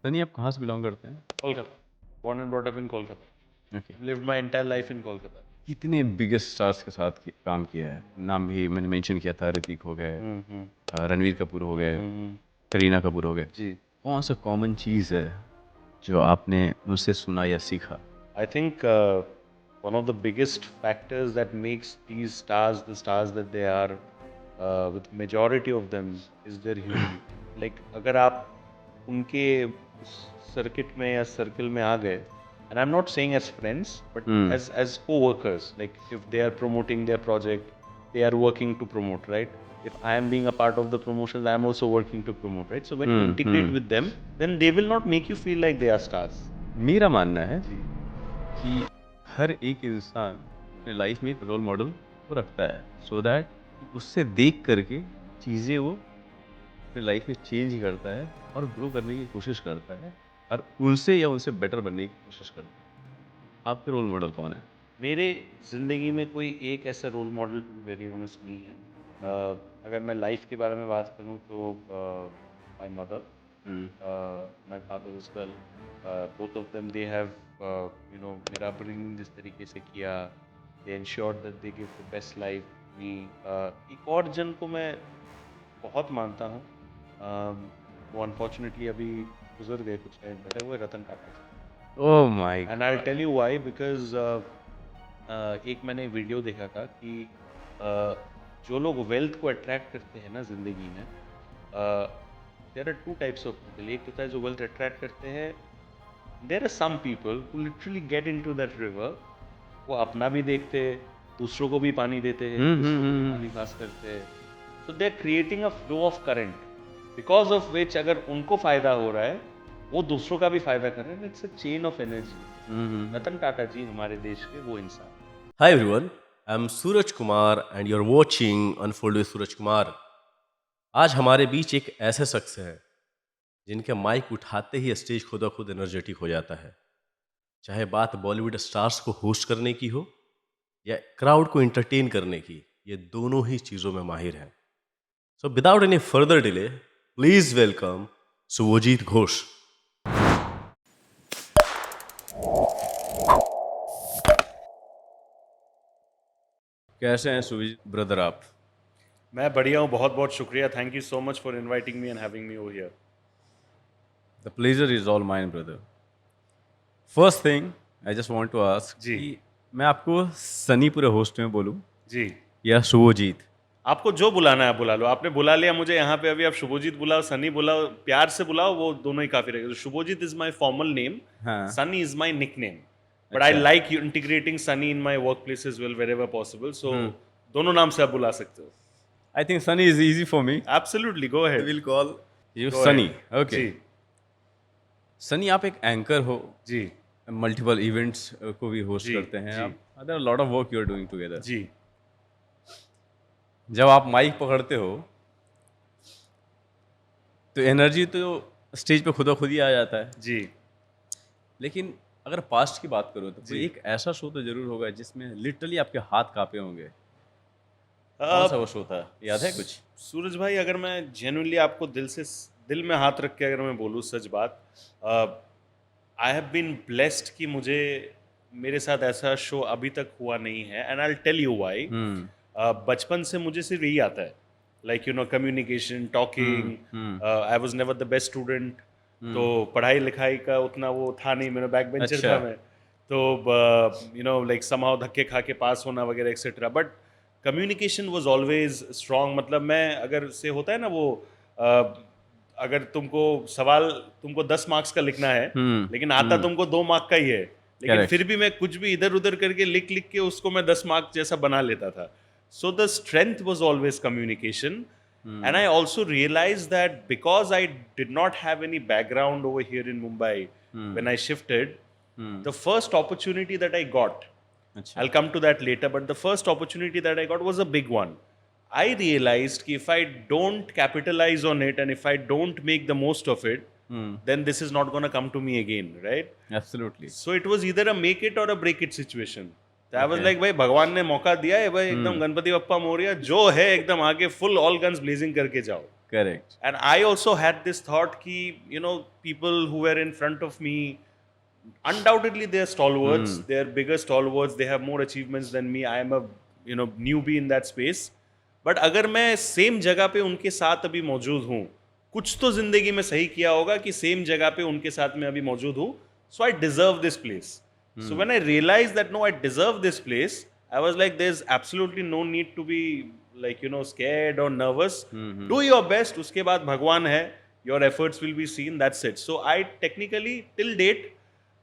सनी, आप कहाँ से बिलोंग करते हैं? Kolkata. Born and brought up in Kolkata. Okay. Lived my entire life in Kolkata. कितने बिगेस्ट स्टार्स के साथ काम किया है? नाम भी मैंने मेंशन किया था, ऋतिक हो गए, रणवीर कपूर हो गए, करीना कपूर हो गए। जी. कौन सा कॉमन चीज़ है जो आपने उनसे सुना या सीखा? I think one of the biggest factors that makes these stars the stars that they are, with majority of them, is their humility. Like अगर आप उनके सर्किट में या सर्कल में आ गए, and I'm not saying as friends, but as co-workers, like if they are promoting their project, they are working to promote, right? If I am being a part of the promotions, I am also working to promote, right? So when you integrate with them, then they will not make you feel like they are stars. मेरा मानना है कि हर एक इंसान अपने life में एक role model को रखता है, सो दैट उससे देख करके चीज़ें वो अपनी लाइफ में चेंज करता है और ग्रो करने की कोशिश करता है और उनसे या उनसे बेटर बनने की कोशिश करता है। आपके रोल मॉडल कौन है? मेरे ज़िंदगी में कोई एक ऐसा रोल मॉडल वेरी ऑनेस्ट नहीं है। अगर मैं लाइफ के बारे में बात करूँ तो my mother, my father as well, both of them they have मेरा अपब्रिंगिंग जिस तरीके से किया, they ensured that they give the best life me. एक और जन को मैं बहुत मानता हूँ, वो अनफॉर्चुनेटली अभी गुजर गए कुछ टाइम पहले, वो है Ratan Tata. Oh my and I tell you why, because एक मैंने वीडियो देखा था कि जो लोग वेल्थ को अट्रैक्ट करते हैं ना ज़िंदगी में, there are two types of people. एक होता है जो वेल्थ अट्रैक्ट करते हैं, there are some people who literally get into that river, वो अपना भी देखते, दूसरों को भी पानी देते हैं, दूसरों को भी पानी पास करते हैं। So they are creating a flow of current, because of which अगर उनको फ़ायदा हो रहा है, वो दूसरों का भी फायदा कर रहे हैं। It's a chain of energy. Ratan Tata ji हमारे देश के वो इंसान। Hi everyone, I'm Suraj Kumar and you're watching Unfold with Suraj Kumar. आज हमारे बीच एक ऐसे शख्स हैं जिनके माइक उठाते ही स्टेज खुदा खुद एनर्जेटिक हो जाता है। चाहे बात बॉलीवुड स्टार्स को होस्ट करने की हो या क्राउड को एंटरटेन करने की, ये दोनों ही चीज़ों में माहिर हैं। So without any further delay, please welcome Shubhajit Ghosh. कैसे हैं सुविज ब्रदर आप? मैं बढ़िया हूँ, बहुत बहुत शुक्रिया। Thank you so much for inviting me and having me over here. The pleasure is all mine brother. First thing I just want to ask जी। कि मैं आपको सनी पूरे होस्ट में बोलूं जी, या शुभजीत? आपको जो बुलाना है बुला लो। आपने बुला लिया मुझे यहाँ पे, अभी आप शुभजीत बुलाओ, सनी बुलाओ, प्यार से बुलाओ, वो दोनों ही काफ़ी रहेगा। Shubhajit is my formal name, हाँ। Sunny is my nick name, but I like integrating Sunny in my work place is well wherever possible. So दोनों नाम से आप बुला सकते हो। I think Sunny is easy for me. Absolutely, go ahead. Will call you Go Sunny. ahead. Okay ji Sunny, आप एक anchor हो, जी मल्टीपल इवेंट्स को भी होस्ट जी, करते हैं जी। आप। There are lot of work you are doing together. जी जब आप माइक पकड़ते हो तो एनर्जी तो स्टेज पे खुदा खुद ही आ जाता है। जी। लेकिन अगर पास्ट की बात करो तो कोई एक ऐसा शो तो जरूर होगा जिसमें लिटरली आपके हाथ कांपे होंगे। कौन सा वो शो था, याद है कुछ? सूरज भाई, अगर मैं जेन्युइनली आपको दिल में हाथ रख के अगर मैं बोलूँ सच बात, आई हैव बीन ब्लेस्ड कि मुझे मेरे साथ ऐसा शो अभी तक हुआ नहीं है। And I will tell you why. बचपन से मुझे सिर्फ यही आता है, like you know, communication, talking. I was never the best student, तो पढ़ाई लिखाई का उतना वो था नहीं, मेरा बैक बेंचर अच्छा। था मैं। तो यू नो, लाइक समहाउ धक्के खा के पास होना वगैरह etcetera, but communication was always strong. मतलब मैं, अगर से होता है ना वो, अगर तुमको 10 मार्क्स का लिखना है, लेकिन आता तुमको 2 मार्क का ही है, लेकिन Correct. फिर भी मैं कुछ भी इधर उधर करके लिख लिख के उसको मैं 10 मार्क जैसा बना लेता था। So the strength was always communication. And I also realise that because I did not have any background over here in Mumbai, when I shifted, the first opportunity that I got, अच्छा। I'll come to that later, but the first opportunity that I got was a big one. I realized that if I don't capitalize on it and if I don't make the most of it, then this is not going to come to me again, right? Absolutely. So it was either a make it or a break it situation. So I was Okay. like, भाई भगवान ने मौका दिया है, भाई एकदम गणपति बप्पा मोरया, जो है एकदम आगे फुल ऑल गन्स ब्लेजिंग करके जाओ। Correct And I also had this thought ki, people who were in front of me, undoubtedly they're stalwarts, they're bigger stalwarts, they have more achievements than me. I am a, newbie in that space. But अगर मैं same जगह पे उनके साथ अभी मौजूद हूँ, कुछ तो जिंदगी में सही किया होगा कि सेम जगह पे उनके साथ मैं अभी मौजूद हूँ. So I deserve this place. So when I realized that no, I deserve this place, I was like, there's absolutely no need to be like, scared or nervous. Do your best. उसके बाद भगवान है. Your efforts will be seen. That's it. So I technically, till date,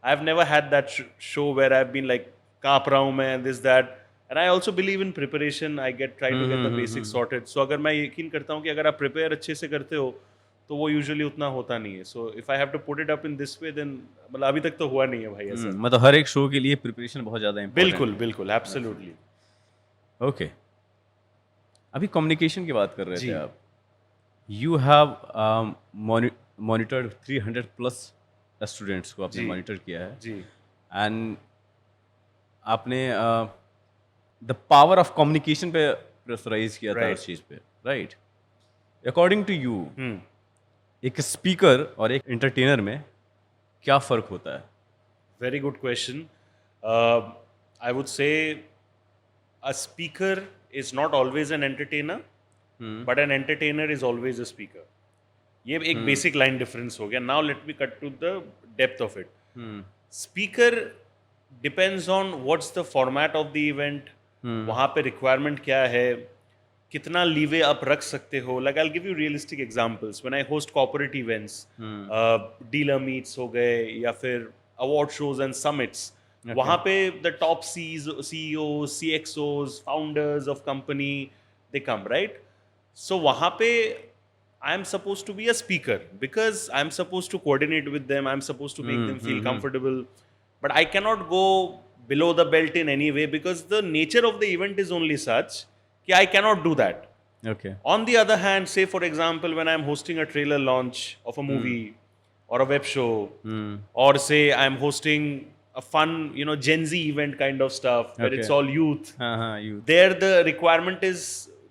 I've never had that show where I've been like, काँप रहा हूँ मैं, this, that. And I also believe in preparation. I try to get the basics sorted. So अगर मैं यकीन करता हूँ कि अगर आप prepare अच्छे से करते हो, तो वो यूजुअली उतना होता नहीं है. So if I have to put it up in this way then मतलब अभी तक तो हुआ नहीं है भाई ऐसा. मतलब हर एक शो के लिए प्रिपरेशन बहुत ज़्यादा इम्पोर्टेंट. बिल्कुल बिल्कुल एब्सोल्युटली. ओके, अभी कम्युनिकेशन की बात कर रहे जी. थे आप. You have monitored 300 plus students को आपने जी. मॉनिटर किया है. जी एंड आपने द पावर ऑफ कम्युनिकेशन पे प्रेशराइज किया था Right. उस चीज़ पे, राइट? अकॉर्डिंग टू यू एक स्पीकर और एक एंटरटेनर में क्या फ़र्क होता है? Very good question. I would से a speaker is not always an entertainer but an entertainer is always a speaker. ये एक बेसिक लाइन डिफरेंस हो गया. Now let me cut to the depth of it. Speaker depends on what's the format of the event, वहाँ पे requirement क्या है, कितना leeway आप रख सकते हो. Like I will give you realistic examples. When I host corporate events, dealer meets हो गए या फिर अवार्ड शोज एंड समिट्स, वहाँ पे the top CEOs, CXOs, founders of company they come, right? So वहाँ पे I am supposed to be a speaker because I am supposed to coordinate with them. I am supposed to make them feel comfortable. But I cannot go below the belt in any way because the nature of the event is only such that I cannot do that. Okay. On the other hand, say for example, when I am hosting a trailer launch of a movie or a web show, or say I am hosting a fun, Gen Z event kind of stuff where Okay. it's all youth. You. There the requirement is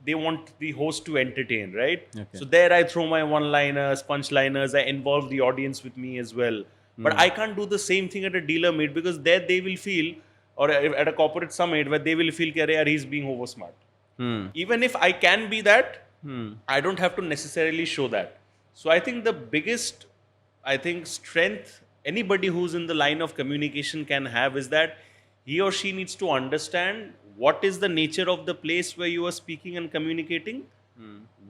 they want the host to entertain, right? Okay. So there I throw my one-liners, punchliners, I involve the audience with me as well. But I can't do the same thing at a dealer meet because there they will feel, or at a corporate summit where they will feel that he's being over smart. Even if I can be that, I don't have to necessarily show that. So I think the biggest, strength anybody who's in the line of communication can have is that he or she needs to understand what is the nature of the place where you are speaking and communicating,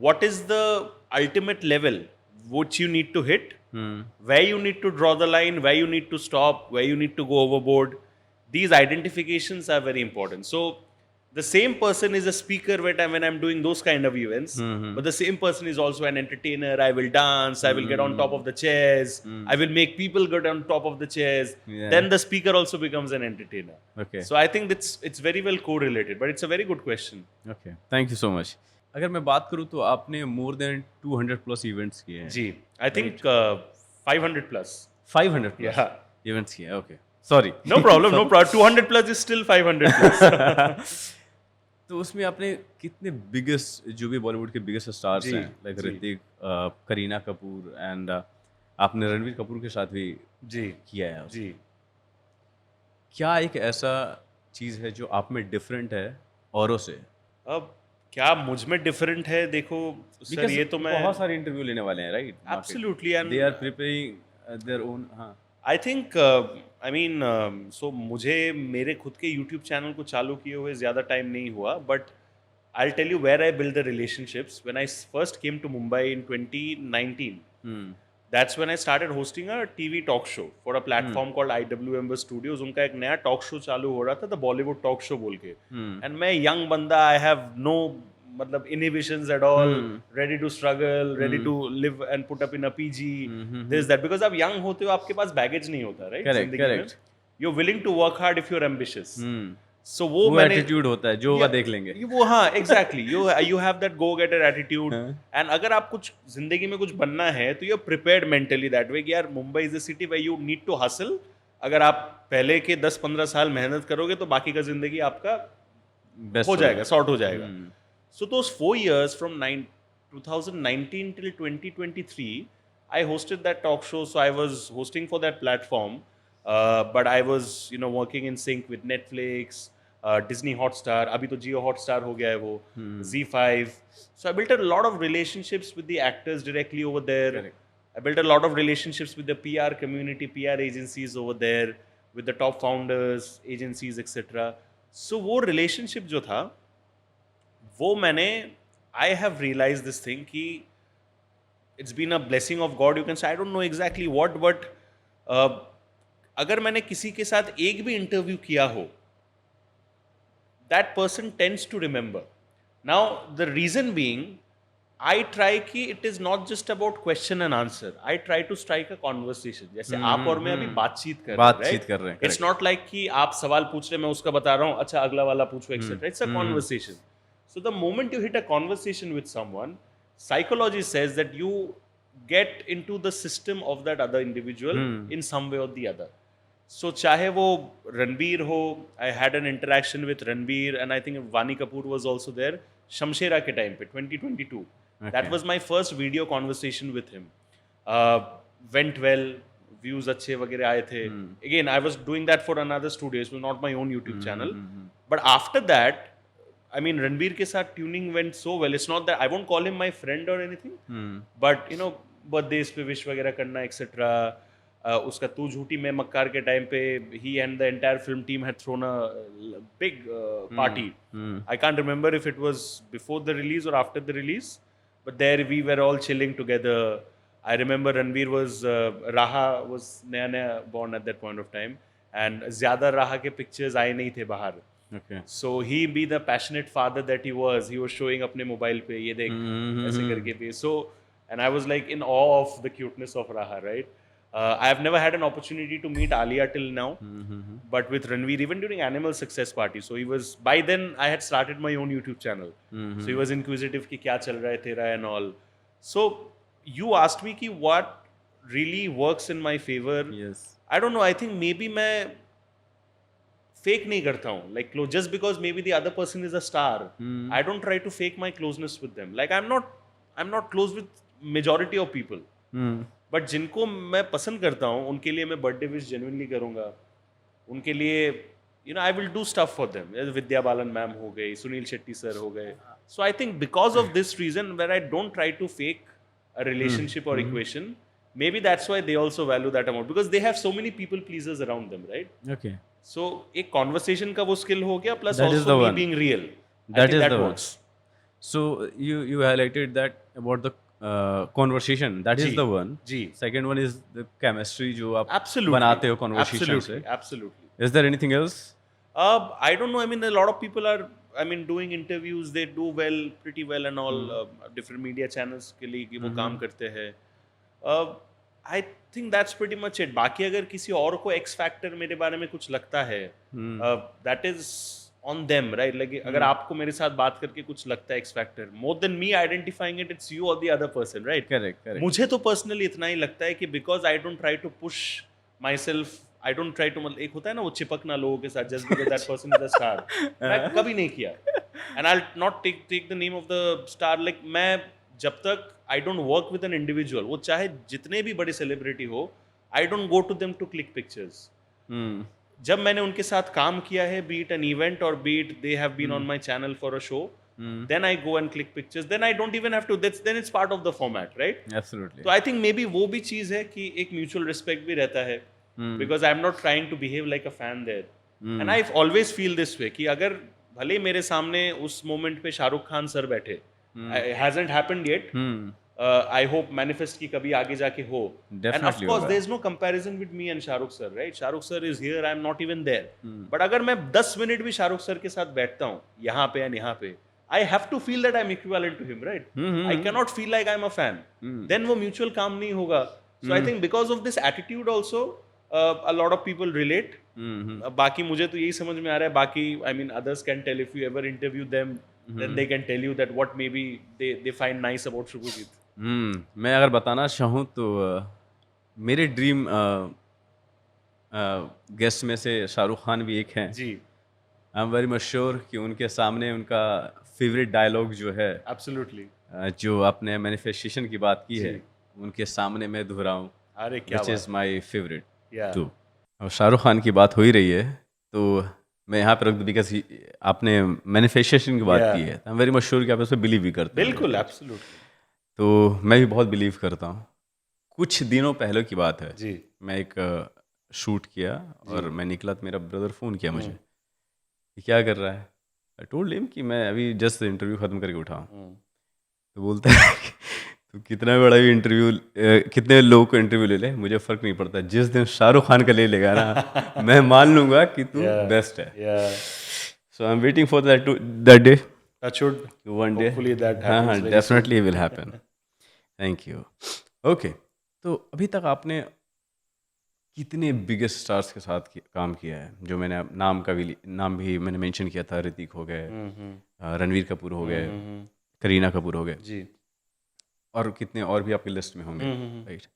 what is the ultimate level which you need to hit, where you need to draw the line, where you need to stop, where you need to go overboard. These identifications are very important. So the same person is a speaker when I'm doing those kind of events, but the same person is also an entertainer. I will dance, I will get on top of the chairs, I will make people get on top of the chairs. Yeah. Then the speaker also becomes an entertainer. Okay. So I think it's very well correlated, but it's a very good question. Okay. Thank you so much. अगर मैं बात करूँ तो आपने more than 200 plus events किए हैं. जी, I think 500 plus. 500 plus Yeah. events किए हैं. Okay. Sorry. No problem, no problem. 200 plus is still 500 plus. तो उसमें आपने कितने बिगेस्ट जो भी बॉलीवुड के बिगेस्ट स्टार्स जी, हैं लाइक जी। ऋतिक, करीना कपूर एंड आपने रणवीर कपूर के साथ भी जी, किया है. जी. क्या एक ऐसा चीज़ है जो आप में डिफरेंट है औरों से? अब क्या मुझ में डिफरेंट है, देखो सर, Because ये तो मैं बहुत सारे इंटरव्यू लेने वाले हैं, right? Absolutely and they are preparing their own. हाँ. आई थिंक सो मुझे मेरे खुद के यूट्यूब चैनल को चालू किए हुए ज़्यादा टाइम नहीं हुआ, but I tell you where I build the relationships. When I first came to Mumbai in 2019, that's when I started hosting a TV talk show for a platform called IWM Studios. उनका एक नया talk show चालू हो रहा था, the Bollywood talk show बोल के. And मैं यंग बंदा, आई हैव नो मतलब inhibitions at all, ready to struggle, ready to live and put up in a PG, this that, because आप young होते हो, आपके पास baggage नहीं होता, right? Correct, जिंदगी में. correct. You're willing to work hard if you're ambitious. So वो मैंने एटीट्यूड होता है जो होगा देख लेंगे. वो हाँ exactly you have that go getter attitude. And अगर आप कुछ जिंदगी में कुछ बनना है तो you're prepared mentally that way कि यार Mumbai is a city where you need to hustle. अगर आप पहले के 10-15 साल मेहनत करोगे तो बाकी का जिंदगी आपका Best हो जाएगा, सॉर्ट हो जाएगा. So those 4 years from 2019 till 2023, I hosted that talk show. So I was hosting for that platform, but I was working in sync with Netflix, Disney Hotstar. अभी तो Jio Hotstar हो गया है वो, Z5. So I built a lot of relationships with the actors directly over there. Correct. I built a lot of relationships with the PR community, PR agencies over there, with the top founders, agencies, etc. So वो relationship जो था, वो मैंने I have realized this thing कि it's been a blessing of God. You can say I don't know exactly what, but अगर मैंने किसी के साथ एक भी इंटरव्यू किया हो, that person tends to remember. Now the reason being, I try कि it is not just about question and answer. I try to strike a conversation. जैसे आप और मैं अभी बातचीत कर रहे हैं. It's not like कि आप सवाल पूछ रहे, मैं उसका बता रहा हूँ, अच्छा अगला वाला पूछो, etc. It's a conversation. So the moment you hit a conversation with someone, psychology says that you get into the system of that other individual in some way or the other. So चाहे वो रणबीर हो, I had an interaction with Ranbir, and I think Vani Kapoor was also there. Shamshera के time पे 2022. That was my first video conversation with him. Went well, views अच्छे वगैरह आए थे. Again, I was doing that for another studio. It was not my own YouTube channel. But after that, I mean, Ranbir के साथ tuning went so well. It's not that I won't call him my friend or anything. But birthdays पे wish वगैरह करना, etc. उसका तू झूठी मैं मक्कार के टाइम पे he and the entire film team had thrown a big party. I can't remember if it was before the release or after the release, but there we were all chilling together. I remember Ranbir was Raha was नया born at that point of time, and ज़्यादा Raha के pictures आए नहीं थे बाहर. Okay. So he, be the passionate father that he was showing अपने mobile पे ये देख ऐसे करके पे. So and I was like in awe of the cuteness of Raha, right? I have never had an opportunity to meet Alia till now, but with Ranveer, even during Animal Success Party. So he was, by then I had started my own YouTube channel. So he was inquisitive कि क्या चल रहा है तेरा and all. So you asked me कि what really works in my favor. Yes. I don't know. I think maybe मैं fake नहीं करता हूँ. Like just because maybe the other person is a star, I don't try to fake my closeness with them. Like I'm not close with majority of people. But जिनको मैं पसंद करता हूँ उनके लिए मैं बर्थडे विश जेन्युइनली करूँगा. उनके लिए I will do stuff for them. Vidya Balan ma'am हो गई, सुनील शेट्टी सर हो गए. So I think because of this reason where I don't try to fake a relationship और equation, maybe that's why they also value that amount, because they have so many people pleasers around them, right? Okay. So एक conversation का वो skill हो गया, plus That is also the me one. being real. That is that the one. works. So you highlighted that about the conversation. That is ji, the one. Ji. Second one is the chemistry जो आप Absolutely. बनाते हो conversation Absolutely. से. Absolutely. Is there anything else? I don't know. I mean, a lot of people are, doing interviews. They do well, pretty well, and all. Different media channels के लिए कि वो काम करते हैं. I think that's pretty much it. बाकी अगर किसी और को X factor मेरे बारे में कुछ लगता है, that is on them, right? Like अगर आपको मेरे साथ बात करके कुछ लगता है X factor, more than me identifying it, it's you or the other person, right? Correct. मुझे तो personally इतना ही लगता है कि because I don't try to push myself, I don't try to, एक होता है ना वो चिपकना लोगों के साथ just because that person is a star. मैं कभी नहीं किया. And I'll not take the name of the star. Like मैं जब तक I don't work with an individual, वो चाहे जितने भी बड़े सेलिब्रिटी हो, I don't go to them to click pictures. जब मैंने उनके साथ काम किया है, be it an event or be it they have been on my channel for a show, then I go and click pictures. Then I don't even have to. Then it's part of the format, right? Absolutely. So I think maybe वो भी चीज़ है कि एक mutual respect भी रहता है, because I'm not trying to behave like a fan there. And I always feel this way कि अगर भले मेरे सामने उस moment पे शाहरुख खान सर बैठे, it hasn't happened yet. I hope manifest की कभी आगे जाके हो. And of Definitely course होगा. there's no comparison with me and Shahrukh sir, right? Shahrukh sir is here, I'm not even there. But अगर मैं 10 मिनट भी शाहरुख सर के साथ बैठता हूँ यहाँ पे and यहाँ पे, I have to feel that I'm equivalent to him, right? I cannot feel like I'm a fan. Then वो mutual काम नहीं होगा. So I think because of this attitude also, a lot of people relate. बाकी मुझे तो यही समझ में आ रहा है. बाकी others can tell, if you ever interview them, then they can tell you that what maybe they find nice about Shubhajit. मैं अगर बताना चाहूँ तो मेरे ड्रीम गेस्ट में से शाहरुख खान भी एक हैं. जी. I am very much sure कि उनके सामने उनका फेवरेट डायलॉग जो है Absolutely. जो आपने मैनिफेस्टेशन की बात की है जी। उनके सामने मैं दोहराऊं, अरे क्या विच बात इज़ माय फेवरेट या टू। और शाहरुख खान की बात हो ही रही है तो मैं यहाँ पर रख दूँ, बिकॉज आपने मैनिफेस्टेशन की बात या की है, आई एम वेरी मच श्योर कि आप उसमें बिलीव भी करते होंगे, बिल्कुल राइट? एब्सोल्युटली तो मैं भी बहुत बिलीव करता हूँ। कुछ दिनों पहले की बात है, जी मैं एक शूट किया जी और मैं निकला तो मेरा ब्रदर फ़ोन किया मुझे हम्म कि क्या कर रहा है। आई टोल्ड हिम कि मैं अभी जस्ट इंटरव्यू ख़त्म करके उठा हूँ। हम्म तो बोलता है कि तू कितना बड़ा भी इंटरव्यू, कितने लोगों को इंटरव्यू ले ले, मुझे फ़र्क नहीं पड़ता, जिस दिन शाहरुख खान का ले लेगा ना मैं मान लूँगा कि तू या बेस्ट है। या so I am waiting for that day, touch wood one day. Hopefully that हाँ हाँ, happens very soon definitely will happen. Thank you. Okay, तो अभी तक आपने कितने बिगेस्ट स्टार्स के साथ काम किया है, जो मैंने नाम भी मैंने मेंशन किया था, ऋतिक हो गए, रणवीर कपूर हो गए, हम्म करीना कपूर हो गए, जी और कितने और भी आपकी लिस्ट में होंगे, हम्म राइट?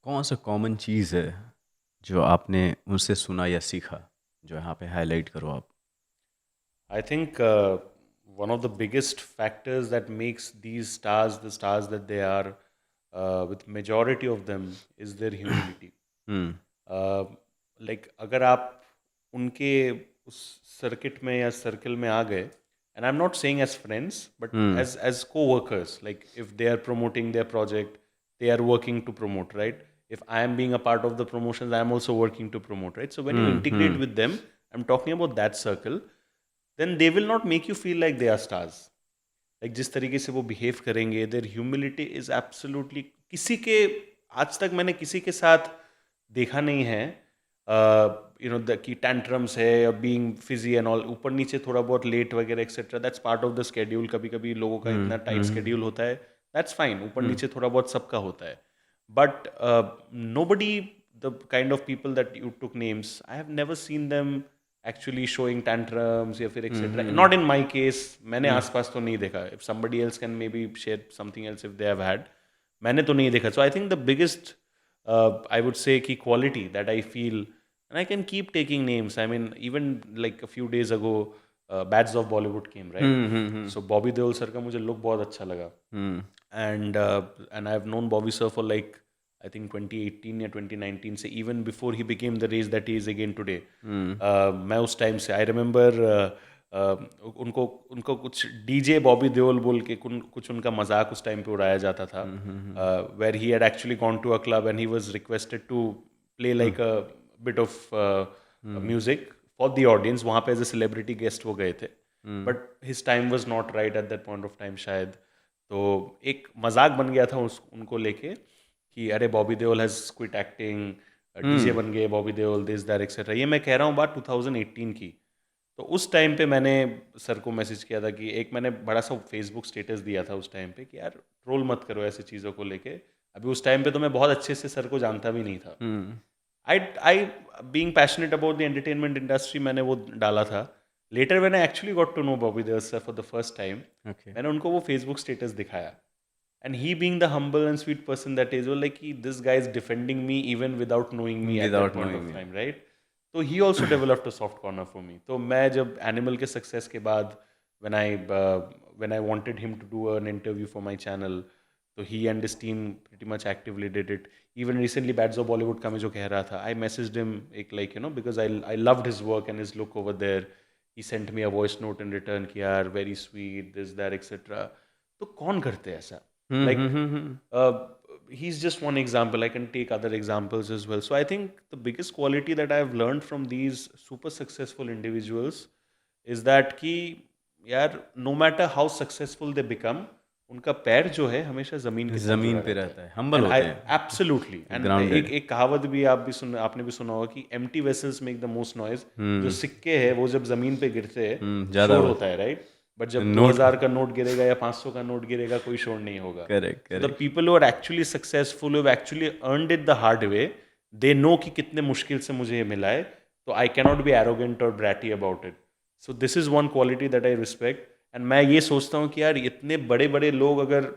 कौन सा कॉमन चीज़ है जो आपने उनसे सुना या सीखा, जो यहाँ पे हाईलाइट करो आप? I think one of the biggest factors that makes these stars the stars that they are, with majority of them, is their humility. Hmm Like अगर आप उनके उस सर्किट में या सर्कल में आ गए, and I'm not saying as friends, but hmm as co-workers, like if they are promoting their project, they are working to promote, right? If I am being a part of the promotions, I am also working to promote, right? So when you integrate with them, I'm talking about that circle, then they will not make you feel like they are stars. Like जिस तरीके से वो behave करेंगे, their humility is absolutely, किसी के, आज तक मैंने किसी के साथ देखा नहीं है यू नो कि टैंट्रम्स है या बीइंग फिजी एंड ऑल, ऊपर नीचे थोड़ा बहुत लेट वगैरह etcetera, that's part of the schedule. कभी कभी लोगों का इतना टाइट स्केड्यूल होता है, दैट्स फाइन, ऊपर नीचे थोड़ा बहुत सबका होता है, but nobody, the kind of people that you took names, I have never seen them actually showing tantrums या फिर etcetera, not in my case, मैंने आसपास तो नहीं देखा। If somebody else can maybe share something else if they have had, मैंने तो नहीं देखा। So I think the biggest, I would say कि quality that I feel, and I can keep taking names. I mean, even like a few days ago, Bads of Bollywood came, right? So Bobby Deol sir का मुझे look बहुत अच्छा लगा, and I've known Bobby sir for like I think 2018 या 2019 से, even before he became the race that he is again today. मैं उस time से I remember उनको उनको कुछ डीजे बॉबी देओल बोल के कुछ उनका मजाक उस टाइम पे उड़ाया जाता था, where he had actually gone to a club and he was requested to play like a bit of music for the audience. वहाँ पे एज ए सेलिब्रिटी गेस्ट वो गए थे, but his time was not right at that point of time शायद। तो एक मजाक बन गया था उनको लेके कि अरे Bobby Deol has quit acting, DJ बन गए Bobby Deol, this that etcetera. ये मैं कह रहा हूँ बात 2018 की। तो उस टाइम पे मैंने सर को मैसेज किया था कि एक मैंने बड़ा सा फेसबुक स्टेटस दिया था उस टाइम पे कि यार ट्रोल मत करो ऐसी चीज़ों को लेके। अभी उस टाइम पे तो मैं बहुत अच्छे से सर को जानता भी नहीं था। I being passionate about the entertainment industry, मैंने वो डाला था। Later when I actually got to know Bobby Deol sir for the first time, okay. मैंने उनको वो फेसबुक स्टेटस दिखाया, and he being the humble and sweet person that is, well, like this guy is defending me even without knowing me at that Without point knowing of me. time, right? So he also developed a soft corner for me. तो मैं जब animal के success के बाद when I wanted him to do an interview for my channel, तो he and his team pretty much actively did it. Even recently Bads of Bollywood का मैं जो कह रहा था, I messaged him एक like you know because I loved his work and his look over there. He sent me a voice note in return कि यार very sweet this that etc. तो कौन करते हैं ऐसा? Like he's just one example. I can take other examples as well. So I think the biggest quality that I've learned from these super successful individuals is that कि यार no matter how successful they become, उनका पैर जो है हमेशा जमीन के साथ जमीन जुड़ा पे रहता रहता है, humble And होते I हैं, absolutely, and grounded. एक कहावत भी आपने भी सुना होगा कि empty vessels make the most noise. जो सिक्के हैं वो जब जमीन पे गिरते हैं ज़्यादा शोर होता होता है, राइट? बट जब नोट 2000 का नोट गिरेगा या 500 का नोट गिरेगा कोई शोर नहीं होगा। Correct So the correct people who are actually successful, who have actually earned it the hard way, they know कि कितने मुश्किल से मुझे ये मिला है, तो I cannot be arrogant or bratty about it. So this is one quality that I respect. And मैं ये सोचता हूँ कि यार इतने बड़े बड़े लोग अगर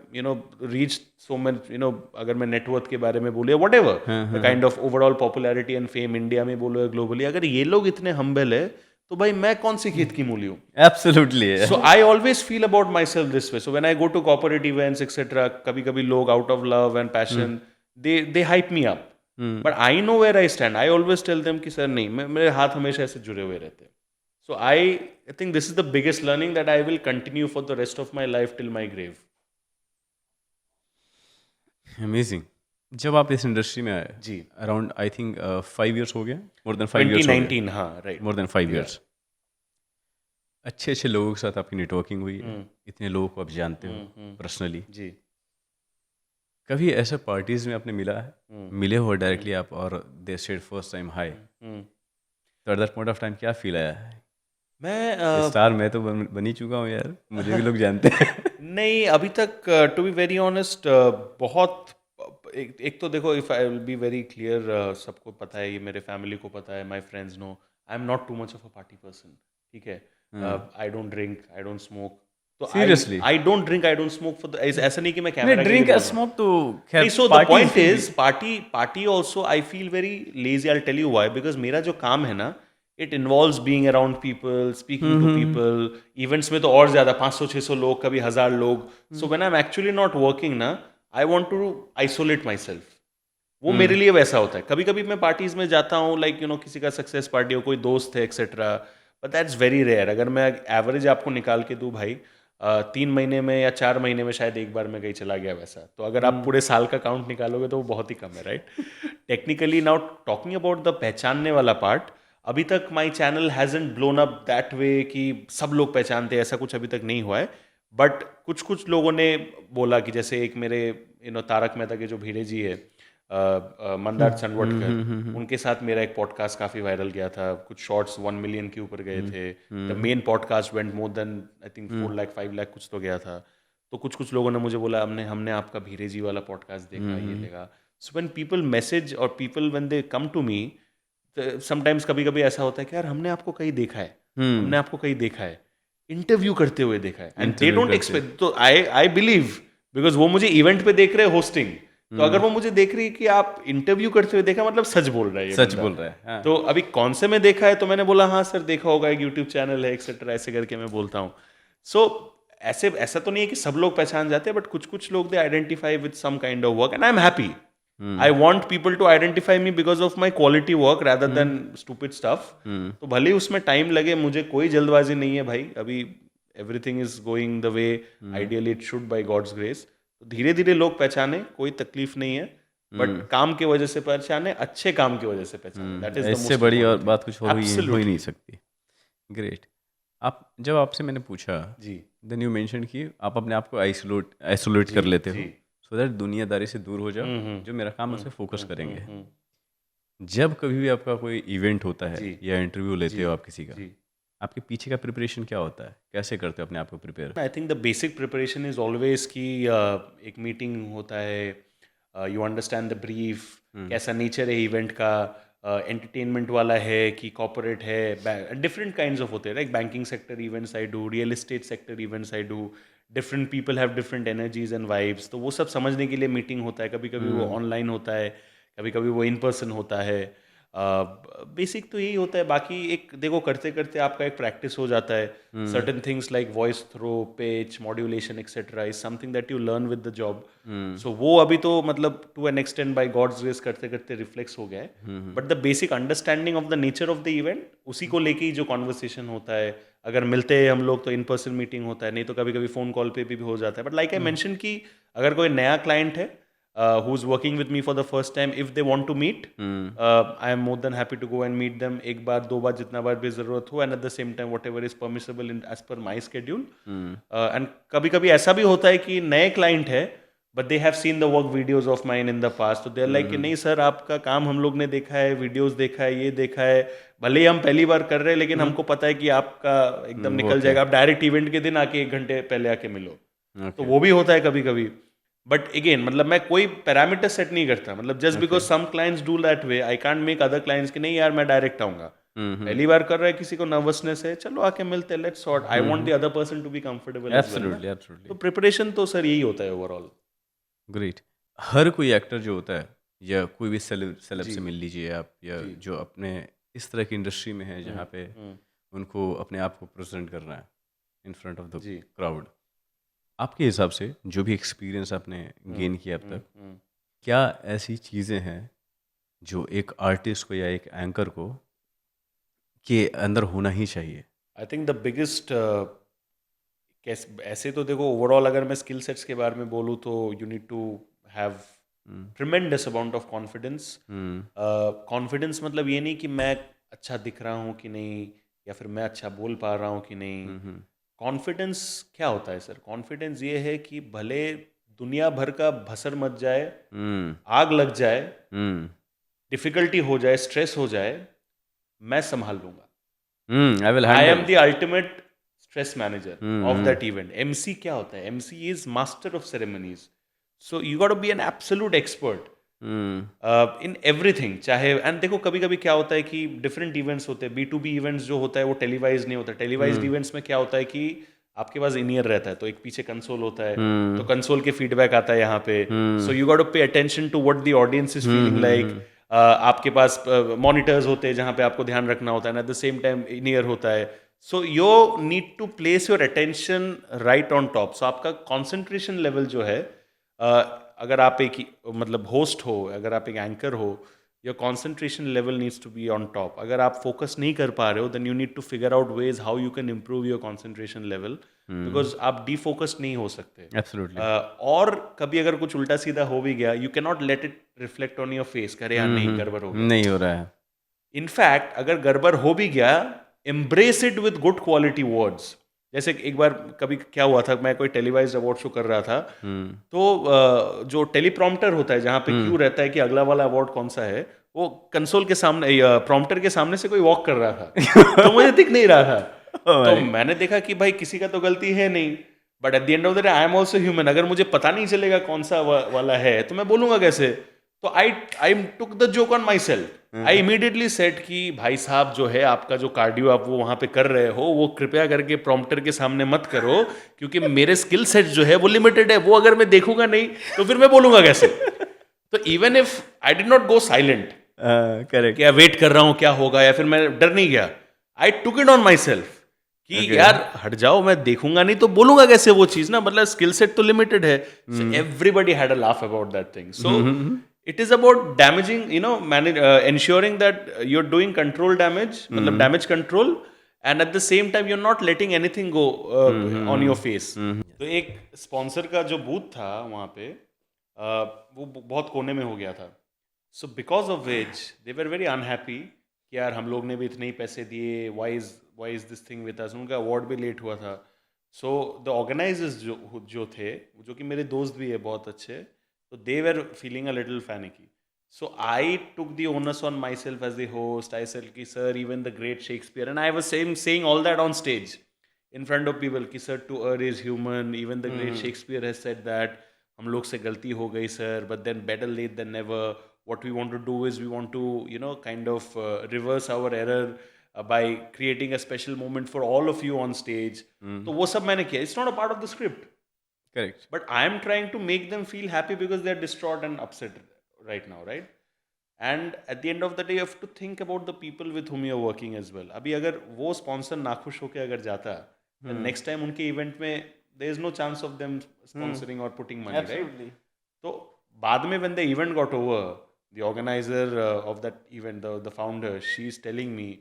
रीच सो मच, अगर मैं नेटवर्थ के बारे में बोलूँ या whatever, the kind of overall popularity and fame India में बोलो या ग्लोबली, अगर ये लोग इतने हम्बल है, तो भाई मैं कौन सी खेत की मूली हूँ? एब्सोल्युटली है। So I always feel about myself this way. So when I go to corporate events, etc., कभी-कभी लोग out of love and passion, they hype me up. But I know where I stand. I always tell them कि sir नहीं, मेरे हाथ हमेशा ऐसे जुड़े हुए रहते हैं. So I think this is the biggest learning that I will continue for the rest of my life till my grave. Amazing. जब आप इस इंडस्ट्री में आए जी। अराउंड आई थिंक 5 इयर्स हो गए, मोर देन 5 इयर्स हो गए, 2019, हाँ, right. More than 5 years. अच्छे अच्छे लोगों के साथ आपकी नेटवर्किंग हुई है, इतने लोगों को आप जानते हो पर्सनली। जी। कभी ऐसे पार्टीज में आपने मिला है, मिले हो डायरेक्टली आप और दे सेड फर्स्ट टाइम हाय, तो eight that point of time क्या फील आया? मैं स्टार मैं तो बन ही चुका हूँ यार, मुझे भी लोग जानते हैं। नहीं, अभी तक टू बी वेरी ऑनेस्ट बहुत एक तो देखो, if I will be very clear, सबको पता है, ये मेरे फैमिली को पता है, my friends know I am not too much of a party person, ठीक है? I don't drink, I don't smoke, तो Seriously? I don't drink, I don't smoke for ऐसा नहीं कि मैं नहीं, कैमरा ड्रिंक और स्मोक तो खैर so the party point फिर भी- is party also I feel very lazy. I'll tell you why. Because मेरा जो काम है ना, it involves being around people, speaking to people. Events में तो और ज़्यादा 500-600 लोग, कभी 1000 लोग. So when I'm actually not working ना, I want to isolate myself. वो मेरे लिए वैसा होता है. कभी कभी मैं पार्टीज में जाता हूँ, लाइक यू नो किसी का सक्सेस पार्टी हो, कोई दोस्त है etcetera, but that's very rare. अगर मैं एवरेज आपको निकाल के दूँ भाई, 3 महीने में या 4 महीने में शायद एक बार मैं कहीं चला गया वैसा. तो अगर आप पूरे साल का काउंट निकालोगे तो वो बहुत ही कम है, right? Technically now talking about the पहचानने वाला पार्ट, अभी तक my channel hasn't blown up that way कि सब लोग पहचानते हैं, ऐसा कुछ अभी तक नहीं हुआ है. बट कुछ कुछ लोगों ने बोला कि जैसे एक मेरे तारक मेहता के जो भिड़े जी है, मंदार चंडवटकर, उनके साथ मेरा एक पॉडकास्ट काफी वायरल गया था. कुछ शॉर्ट्स 1 मिलियन के ऊपर गए थे. The main podcast went more than I think 4 lakh 5 lakh कुछ तो गया था. तो कुछ कुछ लोगों ने मुझे बोला, हमने आपका भीरे जी वाला पॉडकास्ट देखा, ये देखा. सो व्हेन पीपल मैसेज और people when they come to me, sometimes कभी कभी ऐसा होता है कि यार हमने आपको कहीं देखा है, हमने आपको कहीं देखा है, इंटरव्यू करते हुए देखा है. And they don't expect. तो आई बिलीव, बिकॉज वो मुझे इवेंट पे देख रहे हैं होस्टिंग, तो अगर वो मुझे देख रही है कि आप इंटरव्यू करते हुए देखा, मतलब सच बोल रहा है ये सच बंदा. बोल रहा है, हाँ. तो अभी कौन से में देखा है, तो मैंने बोला हाँ सर देखा होगा, एक यूट्यूब चैनल है एक्सेट्रा, ऐसे करके मैं बोलता हूँ. सो ऐसा तो नहीं है कि सब लोग पहचान जाते हैं, बट कुछ कुछ लोग they identify with some kind of work, and I am happy. I want people to identify me because of my quality work rather than stupid stuff. तो भले ही उसमें टाइम लगे, मुझे कोई जल्दबाजी नहीं है भाई. अभी everything is going the way ideally it should by God's grace. तो धीरे धीरे लोग पहचाने, कोई तकलीफ नहीं है, बट काम की वजह से पहचाने, अच्छे काम की वजह से पहचाने. दैट इज इससे बड़ी और बात कुछ हो ही नहीं सकती. ग्रेट. आप जब आपसे मैंने पूछा जी, देन यू मेंशन कि आप अपने आप को आइसोलेट कर लेते हो, सो दैट दुनियादारी से दूर हो जाओ, जो मेरा काम है उस पर फोकस करेंगे. जब कभी भी आपका कोई इवेंट होता है या इंटरव्यू लेते हो आप किसी का, आपके पीछे का प्रिपरेशन क्या होता है? कैसे करते हो अपने आप को prepare? I think the basic preparation is always कि एक मीटिंग होता है, यू अंडरस्टैंड द ब्रीफ, कैसा नेचर है इवेंट का, एंटरटेनमेंट वाला है कि कॉर्पोरेट है, डिफरेंट काइंड्स ऑफ होते हैं, like banking sector events I do, real estate sector events I do. Different people have different energies and vibes. तो वो सब समझने के लिए मीटिंग होता है. कभी कभी वो ऑनलाइन होता है, कभी कभी वो इन पर्सन होता है. बेसिक तो यही होता है. बाकी एक देखो, करते करते आपका एक प्रैक्टिस हो जाता है. Certain things like voice throw, pitch, modulation etcetera is something that you learn with the job. So वो अभी तो मतलब to an extent by God's grace करते करते रिफ्लेक्स हो गया है. But the basic understanding of the nature of the event, उसी को लेके ही जो कॉन्वर्सेशन होता है. अगर मिलते हैं हम लोग तो इन पर्सन मीटिंग होता है, नहीं तो कभी कभी फोन कॉल पे भी हो जाता है. बट लाइक आई मेंशन कि अगर कोई नया क्लाइंट है who is working with me for the first time, if they want to meet, I am more than happy to go and meet them. एक बार, 2 बार, जितना बार भी जरूरत हो, and at the same time whatever is permissible in as per my schedule. And कभी कभी ऐसा भी होता है कि नए क्लाइंट है, but they have seen the work videos of mine in the past, तो they are like कि नहीं सर आपका काम हम लोग ने देखा है, वीडियोस देखा है, ये देखा है, भले ही हम पहली बार कर रहे हैं, लेकिन हमको पता है कि आपका एकदम निकल जाएगा. आप डायरेक्ट इवेंट के दिन आके 1 घंटे पहले आके मिलो. तो वो भी होता है कभी कभी. बट अगेन मतलब मैं कोई पैरामीटर सेट नहीं करता. मतलब just because some clients do that way, I can't make other clients कि नहीं यार मैं डायरेक्ट आऊंगा. पहली बार कर रहा है, किसी को नर्वसनेस है, चलो आके मिलते हैं, let's sort. I want the other person to be comfortable. Absolutely, absolutely. तो प्रिपरेशन तो सर यही होता है ओवरऑल. ग्रेट. हर कोई एक्टर जो होता है, या कोई भी सेलेब से मिल लीजिए आप, या जो अपने इस तरह की इंडस्ट्री में है जहाँ पे उनको अपने आप को प्रेजेंट करना है इन फ्रंट ऑफ द जी। क्राउड। आपके हिसाब से जो भी एक्सपीरियंस आपने गेन किया अब तक, हम्म। क्या ऐसी चीज़ें हैं जो एक आर्टिस्ट को या एक एंकर को के अंदर होना ही चाहिए? आई थिंक द बिगेस्ट कैसे, ऐसे तो देखो ओवरऑल अगर मैं स्किल सेट्स के बारे में बोलूँ तो you need to have tremendous amount of confidence. Confidence मतलब ये नहीं कि मैं अच्छा दिख रहा हूँ कि नहीं, या फिर मैं अच्छा बोल पा रहा हूँ कि नहीं। कॉन्फिडेंस क्या होता है सर? कॉन्फिडेंस ये है कि भले दुनिया भर का भसर मच जाए, आग लग जाए, डिफिकल्टी हो जाए, स्ट्रेस हो जाए, मैं संभाल लूंगा। I will I am handle. The ultimate stress manager of that event. MC क्या होता है? MC is master of ceremonies. So you got to be an absolute expert in everything. चाहे, एंड देखो कभी कभी क्या होता है कि डिफरेंट इवेंट्स होते हैं, B2B इवेंट्स जो होता है वो टेलीवाइज नहीं होता। टेलीवाइज इवेंट्स में क्या होता है कि आपके पास इन ईयर रहता है, तो एक पीछे कंसोल होता है, तो कंसोल के फीडबैक आता है यहाँ पे। So you got to pay attention to what the audience is feeling like. आपके पास मॉनिटर्स होते हैं जहाँ पे आपको ध्यान रखना होता है, at the same time in ear होता है। So you need to place your attention right on top. So आपका कॉन्सेंट्रेशन लेवल जो है, अगर आप एक मतलब होस्ट हो, अगर आप एक एंकर हो, your concentration level needs to be on top. अगर आप फोकस नहीं कर पा रहे हो, then you need to figure out ways how you can improve your concentration level, because आप डिफोकस नहीं हो सकते। एब्सोल्युटली। और कभी अगर कुछ उल्टा सीधा हो भी गया, you can not let it reflect on your face, करे यार नहीं गड़बड़ हो गया। नहीं हो रहा है। इनफैक्ट अगर गड़बड़ हो भी गया, embrace it with good quality words. जैसे एक बार कभी क्या हुआ था, मैं कोई टेलीवाइज अवार्ड शो कर रहा था, तो जो टेलीप्रॉम्प्टर होता है जहाँ पे क्यू रहता है कि अगला वाला अवार्ड कौन सा है, वो कंसोल के सामने, प्रॉम्प्टर के सामने से कोई वॉक कर रहा था तो मुझे दिख नहीं रहा था। तो मैंने देखा कि भाई किसी का तो गलती है नहीं, but at the end of the day I am also human. अगर मुझे पता नहीं चलेगा कौन सा वाला है तो मैं बोलूंगा कैसे? तो I took the joke on myself. I immediately said कि भाई साहब जो है आपका जो कार्डियो आप वो वहां पे कर रहे हो, वो कृपया करके प्रॉम्प्टर के सामने मत करो, क्योंकि मेरे स्किल सेट जो है वो लिमिटेड है। वो अगर मैं देखूंगा नहीं तो फिर मैं बोलूंगा कैसे? तो even if I did not go silent, correct. क्या वेट कर रहा हूं क्या होगा, या फिर मैं डर नहीं गया, I took it on myself कि यार हट जाओ, मैं देखूंगा नहीं तो बोलूंगा कैसे वो चीज ना। मतलब स्किल सेट तो लिमिटेड है। So everybody had a laugh about that thing. So it is about damaging, ensuring that you're doing control damage, मतलब damage control, and at the same time you're not letting anything go on your face. तो एक sponsor का जो booth था वहाँ पे, वो बहुत कोने में हो गया था। So because of which they were very unhappy कि यार हम लोग ने भी इतने ही पैसे दिए, why is this thing with us. उनका अवार्ड भी लेट हुआ था। सो द ऑर्गेनाइजर्स जो थे, जो कि मेरे दोस्त भी है बहुत अच्छे, so they were feeling a little panicky. So I took the onus on myself as the host. I said, "Ki sir, even the great Shakespeare," and I was saying all that on stage in front of people. Ki sir, to err is human. Even the great Shakespeare has said that. हम लोग से गलती हो गई sir, but then better late than never. What we want to do is we want to, kind of reverse our error by creating a special moment for all of you on stage. तो वो सब मैंने किया. It's not a part of the script. Correct. But I am trying to make them feel happy because they are distraught and upset right now, right? And at the end of the day, you have to think about the people with whom you are working as well. अभी अगर वो sponsor नाखुश होके अगर जाता, then next time उनके event में there is no chance of them sponsoring or putting money, Absolutely. right? तो बाद में when the event got over, the organizer of that event, the founder, she is telling me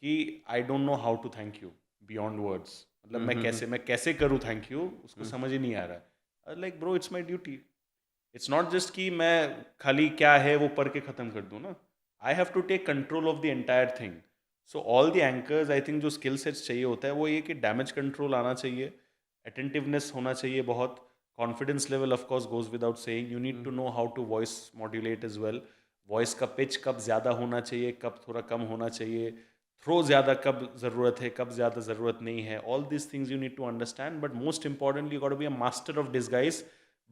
कि I don't know how to thank you beyond words. मतलब मैं कैसे करूँ thank you, उसको समझ ही नहीं आ रहा। Like bro, it's my duty. It's not just कि मैं खाली क्या है वो पढ़ के खत्म कर दूँ ना। I have to take control of the entire thing. So all the anchors, I think जो स्किल सेट्स चाहिए होता है वो ये कि डैमेज कंट्रोल आना चाहिए, अटेंटिवनेस होना चाहिए बहुत, confidence level of course goes without saying. You need to know how to voice modulate as well. Voice का पिच कब ज़्यादा होना चाहिए, कब थोड़ा कम होना चाहिए, थ्रो ज़्यादा कब ज़रूरत है, कब ज़्यादा ज़रूरत नहीं है। All this things you need to understand, but most importantly you got to be a master of disguise.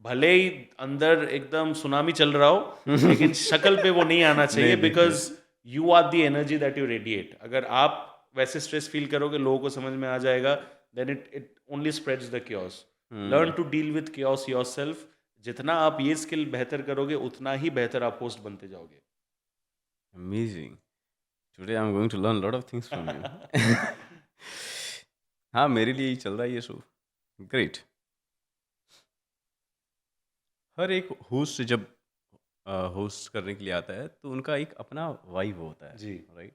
भले ही अंदर एकदम सुनामी चल रहा हो लेकिन शक्ल पे वो नहीं आना चाहिए, because you are the energy that you radiate. अगर आप वैसे स्ट्रेस फील करोगे, लोगों को समझ में आ जाएगा, then it only spreads the chaos. Learn to deal with chaos yourself. जितना आप ये स्किल बेहतर करोगे, उतना ही बेहतर आप होस्ट बनते जाओगे। Amazing. Today I'm going to learn a lot of things from you. हाँ, मेरे लिए ही चल रहा है ये शो। ग्रेट। हर एक होस्ट जब होस्ट करने के लिए आता है तो उनका एक अपना वाइब होता है, जी। राइट?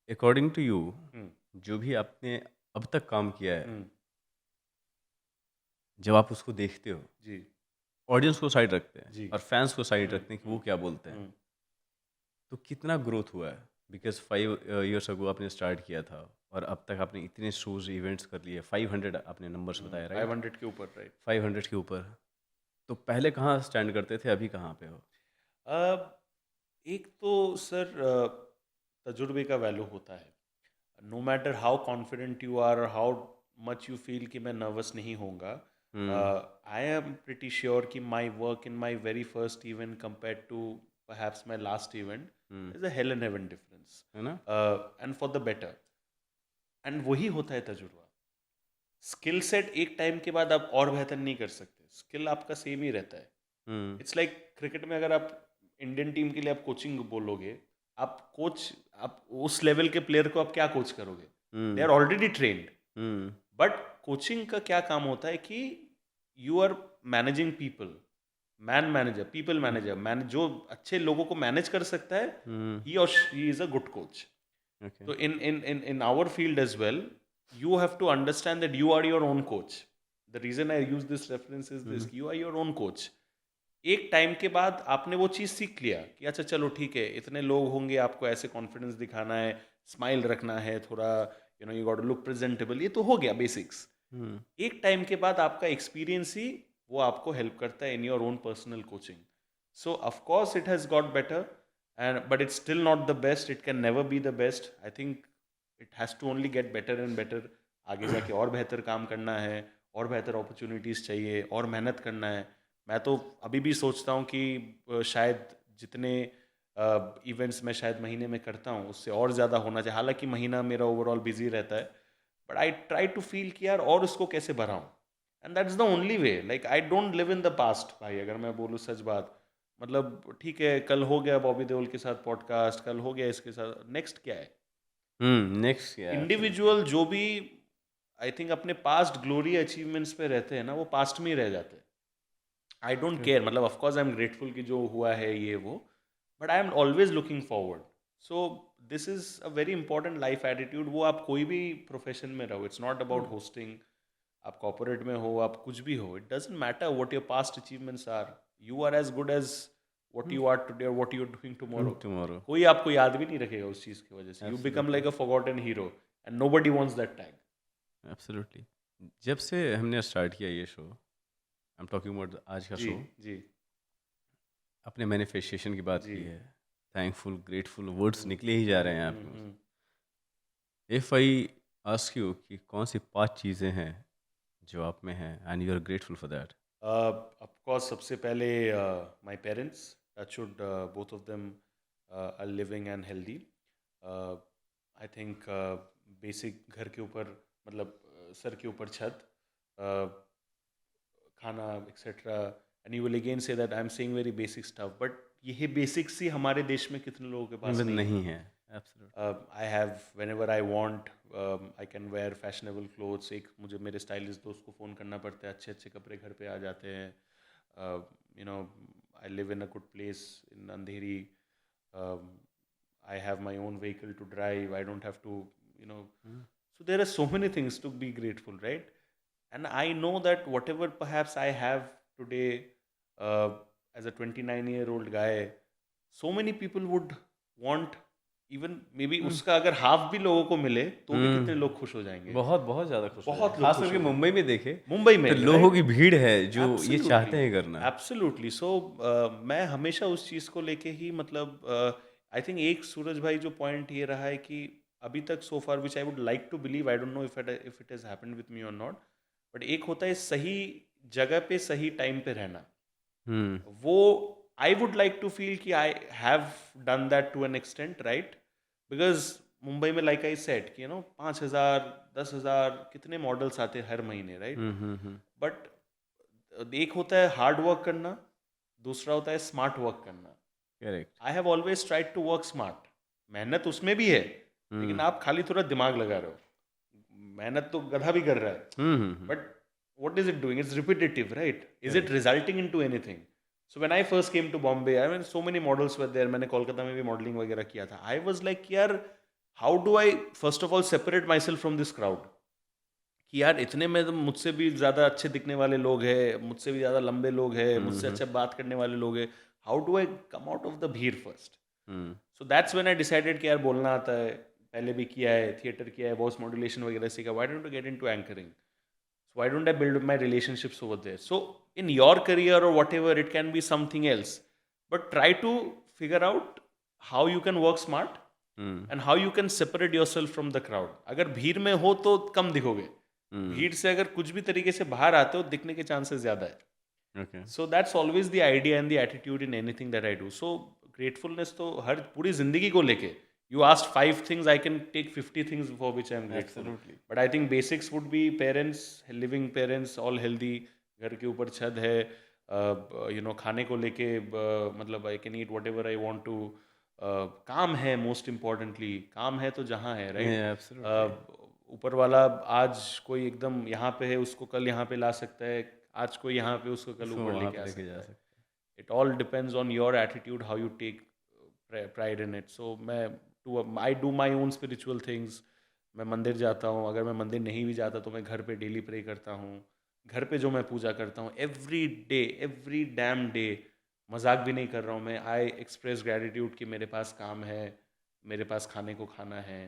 अकॉर्डिंग टू यू, हम्म, जो भी आपने अब तक काम किया है, हम्म, जब आप उसको देखते हो, जी, ऑडियंस को साइड रखते हैं जी। और फैंस को साइड हम्म, रखते हैं कि वो क्या बोलते हैं, हम्म, तो कितना ग्रोथ हुआ है? बिकॉज 5 years ago आपने स्टार्ट किया था और अब तक आपने इतने शोज इवेंट्स कर लिए, 500 आपने नंबर्स बताया, राइट? 500 के ऊपर, राइट। 500 के ऊपर। तो पहले कहाँ स्टैंड करते थे, अभी कहाँ पे हो? एक तो सर तजुर्बे का वैल्यू होता है। No matter how confident you are, how much you feel कि मैं नर्वस नहीं होऊंगा, आई एम प्रिटी श्योर कि my work in my very first event compare to perhaps my last event is a hell and heaven difference, है ना? and for the better. And वही होता है तजुर्बा। स्किल सेट एक टाइम के बाद आप और बेहतर नहीं कर सकते, स्किल आपका सेम ही रहता है। हम्म इट्स लाइक क्रिकेट में अगर आप इंडियन टीम के लिए आप कोचिंग बोलोगे, आप उस लेवल के प्लेयर को आप क्या कोच करोगे? They are already trained. Hmm but coaching का क्या काम होता है कि you are managing people, man manager, people manager, जो अच्छे लोगों को मैनेज कर सकता है, ही और she is a good coach. Okay. So in our field as well, you have to understand that you are your own coach. The reason I use this reference is this: you are your own coach. एक time के बाद आपने वो चीज़ सीख लिया कि अच्छा चलो ठीक है, इतने लोग होंगे, आपको ऐसे कॉन्फिडेंस दिखाना है, स्माइल रखना है, थोड़ा you got to look presentable, ये तो हो गया बेसिक्स। एक टाइम के बाद आपका एक्सपीरियंस ही वो आपको हेल्प करता है in your own personal coaching. So of course it has got better, and but it's still not the best, it can never be the best. I think it has to only get better and better. आगे जाके और बेहतर काम करना है, और बेहतर opportunities चाहिए, और मेहनत करना है. मैं तो अभी भी सोचता हूँ कि शायद जितने इवेंट्स मैं शायद महीने में करता हूँ उससे और ज़्यादा होना चाहिए. हालांकि महीना मेरा ओवरऑल बिजी रहता है, but I try to feel कि यार और उसको कैसे बढ़ाऊँ. And that's the only way. Like I don't live in the past भाई, अगर मैं बोलूँ सच बात. मतलब ठीक है, कल हो गया बॉबी देओल के साथ पॉडकास्ट, कल हो गया इसके साथ, नेक्स्ट क्या है? नेक्स्ट क्या है? इंडिविजुअल जो भी आई थिंक अपने पास्ट ग्लोरी अचीवमेंट्स पे रहते हैं ना, वो पास्ट में ही रह जाते हैं. आई डोंट केयर, मतलब of course I am grateful कि जो हुआ है ये वो, but I am always looking forward. So this is a very important life attitude. वो आप कोई भी प्रोफेशन में रहो, इट्स नॉट अबाउट होस्टिंग, आप कॉर्पोरेट में हो, आप कुछ भी हो, it doesn't matter what your past achievements are. You are as good as what you are today or what you are doing tomorrow. Tomorrow. कोई आपको याद भी नहीं रखेगा उस चीज की वजह से. You become like a forgotten hero and nobody wants that tag. Absolutely. जब से हमने स्टार्ट किया ये show, I am talking about आज का जी, शो, जी, अपने मैनिफेस्टेशन की बात जी. की है, थैंकफुल, ग्रेटफुल वर्ड्स निकले ही जा रहे हैं हम्म, आपके। इफ आई आस्क यू कि कौन सी 5 चीज़ें हैं जो आप में हैं and you are grateful for that? Of course, सबसे पहले my parents, touchwood, both of them are living and healthy. I think basic घर के ऊपर, मतलब सर के ऊपर छत, uh, खाना etcetera. And you will again say that I am saying very basic stuff, but यही बेसिक्स ही हमारे देश में कितने लोगों के पास नहीं नहीं है। Absolutely. I have whenever I want, I can wear fashionable clothes. एक मुझे मेरे स्टाइलिस्ट दोस्त को फ़ोन करना पड़ता है, अच्छे अच्छे कपड़े घर पे आ जाते हैं. I live in a good place in Andheri. I have my own vehicle to drive. I don't have to, you know. So there are so many things to be grateful, right? And I know that whatever perhaps I have today, uh, as a 29-year-old guy, so many people would want, even maybe उसका अगर half भी लोगों को मिले तो भी कितने लोग खुश हो जाएंगे. बहुत बहुत ज़्यादा खुश, बहुत लोग खास खुश करके हो मुंबई में देखे मुंबई में तो लोगों right? की भीड़ है जो ये Absolutely. चाहते हैं करना। एब्सोल्युटली. सो मैं हमेशा उस चीज़ को लेके ही, मतलब आई थिंक एक सूरज भाई जो पॉइंट ये रहा है कि अभी तक so far, which I would like to believe, I don't know if it has happened with me और नॉट, बट एक होता है सही जगह पे सही टाइम पे रहना. वो I would like to feel कि I have done that to an extent, right? Because Mumbai में लाइक आई सेड कि 5,000 10,000 कितने मॉडल्स आते हैं हर महीने, राइट? बट एक होता है हार्ड वर्क करना, दूसरा होता है स्मार्ट वर्क करना. Correct. I have always tried to work smart. मेहनत उसमें भी है, लेकिन आप खाली थोड़ा दिमाग लगा रहे हो, मेहनत तो गधा भी कर रहा है, but what is it doing? It's repetitive, right? Is it resulting into anything? So when I first came to Bombay, I mean, so many models were there. मैंने कोलकाता में भी मॉडलिंग वगैरह किया था. I was like, यार, how do I first of all separate myself from this crowd? कि यार इतने में तो मुझसे भी ज़्यादा अच्छे दिखने वाले लोग हैं, मुझसे भी ज़्यादा लंबे लोग हैं, मुझसे अच्छे बात करने वाले लोग हैं. How do I come out of the भीड़ first? So that's when I decided कि यार बोलना आता है, पहले भी किया है, थिएटर किया है, वॉइस मॉड्यूलेशन वगैरह सीखा. Why don't you get into anchoring? So why don't I build my relationships over there? So in your career or whatever, it can be something else. But try to figure out how you can work smart and how you can separate yourself from the crowd. अगर भीड़ में हो तो कम दिखोगे. भीड़ से अगर कुछ भी तरीके से बाहर आते हो दिखने के चांसेस ज़्यादा है. Okay. So that's always the idea and the attitude in anything that I do. So gratefulness तो हर पूरी जिंदगी को लेके. You asked 5 things, I can take 50 things for which I am grateful. Absolutely. But I think basics would be parents, living parents, all healthy, घर के ऊपर छत है, खाने को लेके मतलब I can eat whatever I want to, काम है most importantly, काम है तो जहाँ है, right? Yeah, absolutely. ऊपर वाला आज कोई एकदम यहाँ पे है, उसको कल यहाँ पे ला सकता है, आज कोई यहाँ पे उसको कल ऊपर लेके आ सकता है. It all depends on your attitude, how you take pride in it. So I do my own spiritual things. मैं मंदिर जाता हूँ, अगर मैं मंदिर नहीं भी जाता तो मैं घर पे डेली प्रे करता हूँ. घर पे जो मैं पूजा करता हूँ एवरी डैम डे, मजाक भी नहीं कर रहा हूँ मैं, आई एक्सप्रेस ग्रेटिट्यूड कि मेरे पास काम है, मेरे पास खाने को खाना है.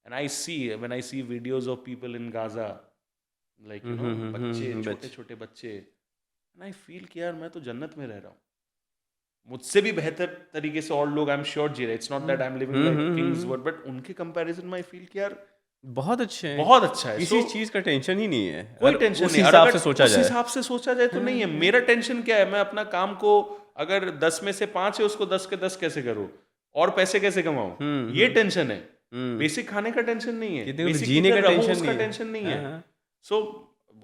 And I see when I see videos of people in Gaza, like बच्चे, छोटे छोटे बच्चे, एंड आई फील कि यार मैं तो जन्नत में रह रहा हूँ. मुझसे भी बेहतर तरीके से और लोग आई एम श्योर जी रहे. It's not that I am living like Kings word, but उनके कंपैरिजन में आई फील कि यार बहुत अच्छे हैं, बहुत अच्छा है. किसी चीज का टेंशन ही नहीं है, कोई टेंशन उस नहीं. हिसाब से सोचा उस जाए, हिसाब से सोचा जाए तो नहीं है. मेरा टेंशन क्या है, मैं अपना काम को अगर 10 में से 5 है उसको 10 के 10 कैसे करूँ और पैसे कैसे कमाऊँ, ये टेंशन है. बेसिक खाने का टेंशन नहीं है, बेसिक जीने का टेंशन नहीं है. सो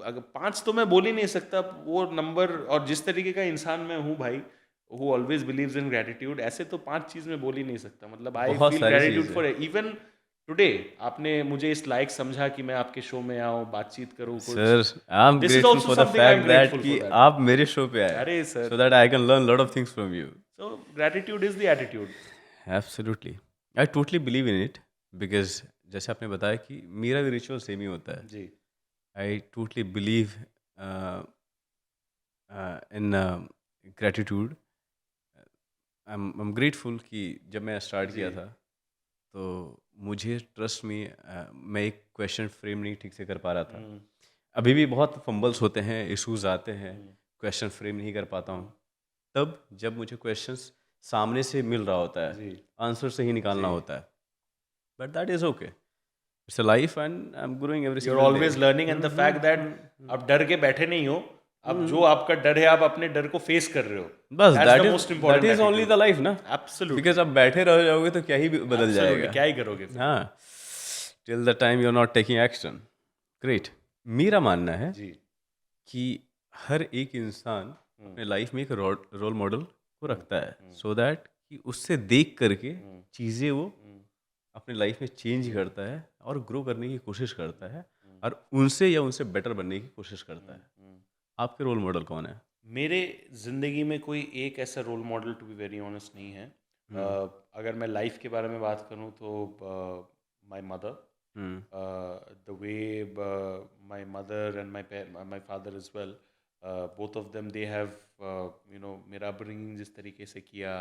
अगर 5 तो मैं बोल ही नहीं सकता वो नंबर. और जिस तरीके का इंसान मैं हूँ भाई, who always believes in gratitude, ऐसे तो 5 चीज में बोल ही नहीं सकता. मतलब I feel gratitude for even today. आपने मुझे इस लायक समझा कि मैं आपके शो में आऊँ, बातचीत करूँ. Sir I am grateful for the fact that कि आप मेरे शो पे आए. अरे sir, so that I can learn lot of things from you. So gratitude is the attitude. Absolutely. I totally believe in it because जैसे आपने बताया कि मेरा भी रिचुअल सेम ही होता है. जी. I totally believe in gratitude. I'm grateful कि जब मैं स्टार्ट किया था तो मुझे ट्रस्ट में मैं एक क्वेश्चन फ्रेम नहीं ठीक से कर पा रहा था. अभी भी बहुत फंबल्स होते हैं, इश्यूज आते हैं, क्वेश्चन फ्रेम नहीं कर पाता हूँ. तब जब मुझे क्वेश्चंस सामने से मिल रहा होता है, आंसर से ही निकालना होता है. But that is okay, it's a life and I am growing every single day. You are always learning and the fact that आप डर के बैठे नहीं हो. अब जो आपका डर है आप अपने डर को फेस कर रहे हो. बस that is only the life ना. एब्सोल्युटली. बिकॉज़ आप बैठे रह जाओगे तो क्या ही बदल जाएगा, क्या ही करोगे. हाँ, till the time you are not taking action. Great. मेरा मानना है जी कि हर एक इंसान अपने लाइफ में एक रोल मॉडल को रखता है, सो दैट कि उससे देख करके चीज़ें वो अपने लाइफ में चेंज करता है और ग्रो करने की कोशिश करता है और उनसे या उनसे बेटर बनने की कोशिश करता है. आपके रोल मॉडल कौन है? मेरे ज़िंदगी में कोई एक ऐसा role model to be very honest नहीं है. अगर मैं लाइफ के बारे में बात करूं तो my mother, the way my mother and my father as well, both of them they have मेरा अपब्रिंगिंग जिस तरीके से किया,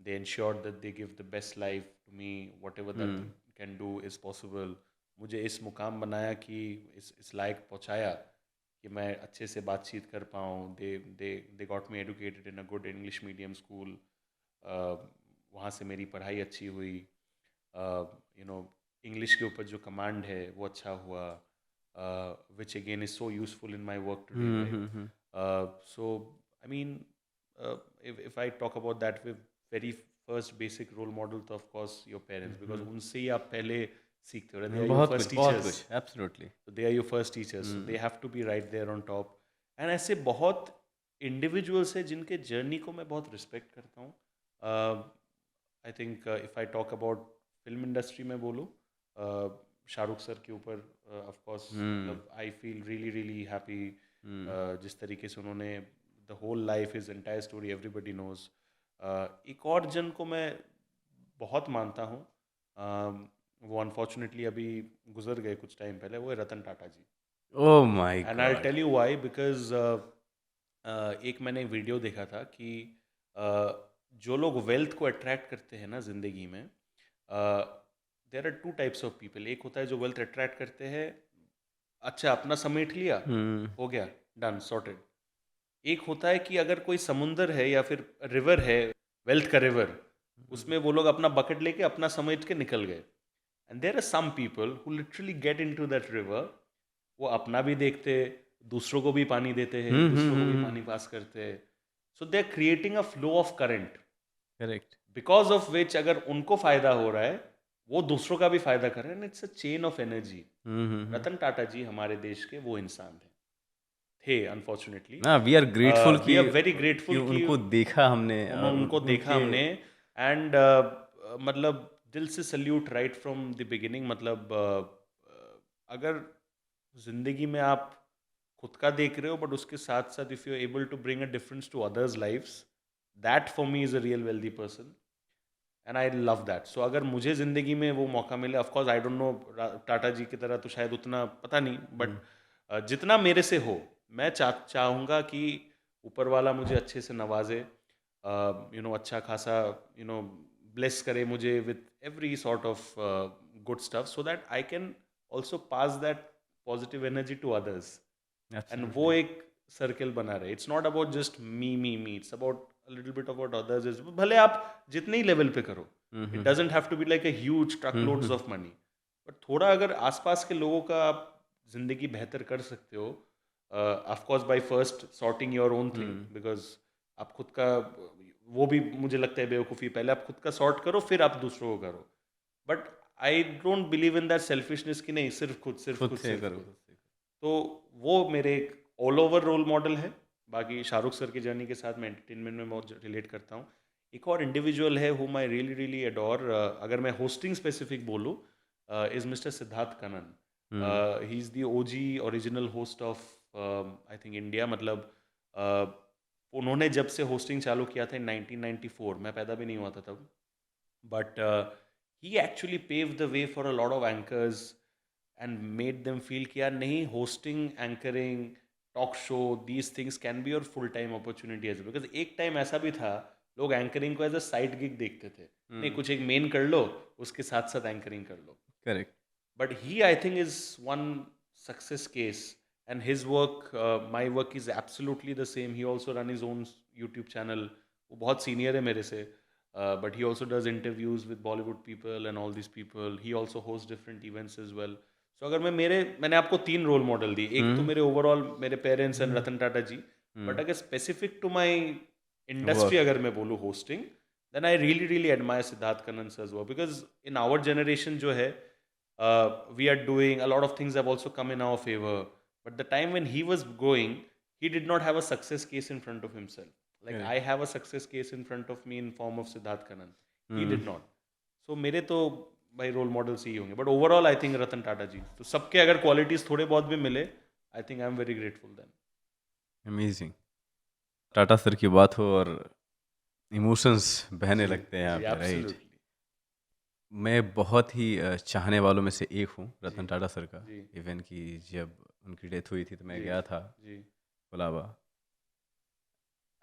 they ensured that they give the best life to me, whatever that can do is possible. मुझे इस मुकाम बनाया कि इस लायक पहुंचाया कि मैं अच्छे से बातचीत कर पाऊँ. They got me educated in a good English medium school. वहाँ से मेरी पढ़ाई अच्छी हुई. इंग्लिश के ऊपर जो कमांड है वो अच्छा हुआ, which again is so useful in my work today. So I mean if I talk about that with very first basic role model तो of course your parents, because उनसे ही आप पहले सीखते हो. They are your first teachers. Absolutely. So they are your first teachers. So they have to be right there on top. And ऐसे बहुत individuals हैं जिनके जर्नी को मैं बहुत रिस्पेक्ट करता हूँ. I think if I talk about film industry में बोलूँ शाहरुख सर के ऊपर ऑफ कोर्स मतलब I feel really really happy जिस तरीके से उन्होंने the whole life is entire story everybody knows. एक और जन को मैं बहुत मानता हूँ, वो अनफॉर्चुनेटली अभी गुजर गए कुछ टाइम पहले, वो है Ratan Tata ji. Oh my and I god. Tell you why, because एक मैंने वीडियो देखा था कि जो लोग वेल्थ को अट्रैक्ट करते हैं ना ज़िंदगी में, there are two types of people. एक होता है जो वेल्थ अट्रैक्ट करते हैं, अच्छा अपना समेट लिया, हो गया, डन, सॉर्टेड। एक होता है कि अगर कोई समुंदर है या फिर रिवर है, वेल्थ का रिवर, उसमें वो लोग अपना बकेट लेके अपना समेट के निकल गए। And there are some people who literally get into that river, वो अपना भी देखते, दूसरों को भी पानी देते हैं, दूसरों को भी पानी पास करते हैं। So they are creating a flow of current, correct. Because of which अगर उनको फायदा हो रहा है, वो दूसरों का भी फायदा कर रहे हैं। It's a chain of energy. Ratan Tata ji हमारे देश के वो इंसान थे अनफॉर्चुनेटली। ना, वी आर ग्रेटफुल वी कि आर वेरी ग्रेटफुल कि उनको देखा हमने और उनको देखा उनके। हमने। एंड मतलब दिल से salute right from the beginning. मतलब अगर जिंदगी में आप खुद का देख रहे हो, बट उसके साथ साथ if you are able to bring a difference to others lives, that for me is a real wealthy person and I love that. So अगर मुझे ज़िंदगी में वो मौका मिले, of course I don't know Tata ji की तरह तो शायद उतना पता नहीं, बट जितना मेरे से हो, मैं चाहूँगा कि ऊपर वाला मुझे अच्छे से नवाजे, अच्छा खासा ब्लेस करे मुझे with every sort of good stuff, so that I can also pass that positive energy to others. And वो एक सर्कल बना रहे। It's not about just me, it's about a little bit about others is, भले आप जितने ही level पे करो, it doesn't have to be like a huge truck loads of money, but थोड़ा अगर आसपास के लोगों का आप जिंदगी बेहतर कर सकते हो, of course by first sorting your own thing, because आप खुद का, वो भी मुझे लगता है बेवकूफ़ी, पहले आप खुद का सॉर्ट करो फिर आप दूसरों को करो। But I don't believe in that selfishness कि नहीं सिर्फ खुद खुद से करो। तो वो मेरे एक ऑल ओवर रोल मॉडल है। बाकी शाहरुख सर की जर्नी के साथ मैं एंटरटेनमेंट में बहुत रिलेट करता हूँ। एक और इंडिविजुअल है हुम आई रियली रियली एडोर, अगर मैं होस्टिंग स्पेसिफिक बोलूँ, is mister Siddharth Kannan. He is the OG original host of I think India. मतलब उन्होंने जब से होस्टिंग चालू किया था इन 1994, मैं पैदा भी नहीं हुआ था तब, but he actually pave the way for a lot of anchors and made them feel कि यार नहीं, hosting, anchoring, talk show, these things can be your full time opportunity as, because एक टाइम ऐसा भी था लोग एंकरिंग को as a side gig देखते थे। नहीं, कुछ एक मेन कर लो, उसके साथ साथ एंकरिंग कर लो। Correct. But he, I think, is one success case, and his work, my work is absolutely the same. He also run his own YouTube channel. वो बहुत senior है मेरे से, but he also does interviews with Bollywood people and all these people. He also hosts different events as well. So अगर मैंने आपको 3 role model दिए, एक तो मेरे ओवरऑल मेरे parents and Ratan Tata ji, but अगर स्पेसिफिक टू माई इंडस्ट्री अगर मैं बोलूँ hosting, then I really really admire Siddharth Kannan sir work, because in our generation जो है, we are doing a lot of things have also come in our favor, but the time when he was going, he did not have a success case in front of himself like I have a success case in front of me in form of Siddharth Kannan. He did not. So मेरे तो भाई role models ही होंगे, but overall I think Ratan Tata ji. तो सबके अगर qualities थोड़े बहुत भी मिले, I think I am very grateful then. Amazing. Tata sir की बात हो और इमोशंस बहने लगते हैं यहाँ पे, राइट। एब्सोल्युटली मैं बहुत ही चाहने वालों में से एक हूँ रतन टाटा सर का। जी। इवन कि जब उनकी डेथ हुई थी तो मैं गया था जी Colaba.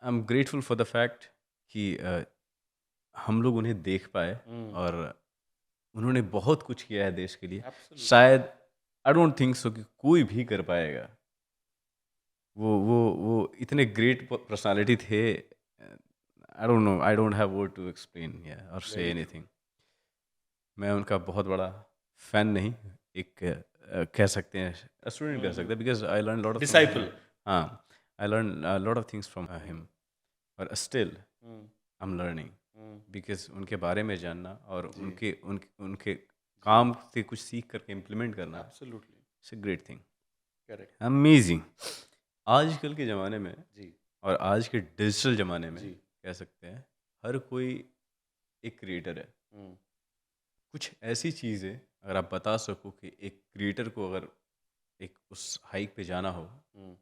I am grateful for the fact कि हम लोग उन्हें देख पाए और उन्होंने बहुत कुछ किया है देश के लिए। Absolutely. शायद आई डोंट थिंक सो कि कोई भी कर पाएगा। वो इतने ग्रेट पर्सनालिटी थे। I don't know, I don't have word to explain और से एनीथिंग। मैं उनका बहुत बड़ा फैन नहीं, एक कह सकते हैं स्टूडेंट कह सकते हैं, because I learn lot of Disciple. हाँ, I learn lot of things from him और still I am learning, because उनके बारे में जानना और उनके काम से कुछ सीख करके इम्प्लीमेंट करना, Absolutely. It's a great thing, Correct. Amazing. आजकल के ज़माने में जी और आज के डिजिटल ज़माने में जी। कह सकते हैं हर कोई एक क्रिएटर है। कुछ ऐसी चीज़ें अगर आप बता सको कि एक क्रिएटर को अगर एक उस हाइक पे जाना हो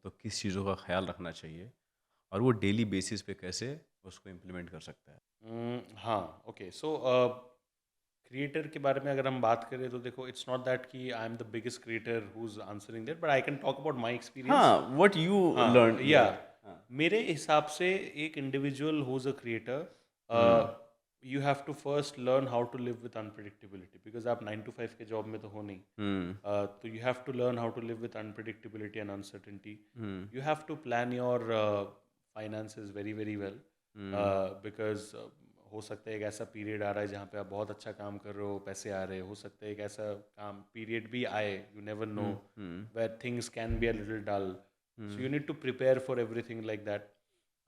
तो किस चीज़ों का ख्याल रखना चाहिए और वो डेली बेसिस पे कैसे उसको इम्प्लीमेंट कर सकता है? हाँ, ओके, सो क्रिएटर के बारे में अगर हम बात करें तो देखो, इट्स नॉट दैट कि I am the biggest creator who is answering that, but I can talk about my experience. हाँ, व्हाट यू हाँ, लर्न या लाइक। हाँ। मेरे हिसाब से एक individual who is a creator, you have to first learn how to live with unpredictability, because आप 9 to 5 के जॉब में तो हो नहीं. तो you have to learn how to live with unpredictability and uncertainty. You have to plan your finances very very well, because हो सकता है एक ऐसा पीरियड आ रहा है जहाँ पे आप बहुत अच्छा काम कर रहे हो, पैसे आ रहे हो सकता है एक ऐसा काम पीरियड भी आए, you never know, where things can be a little dull. So you need to prepare for everything like that.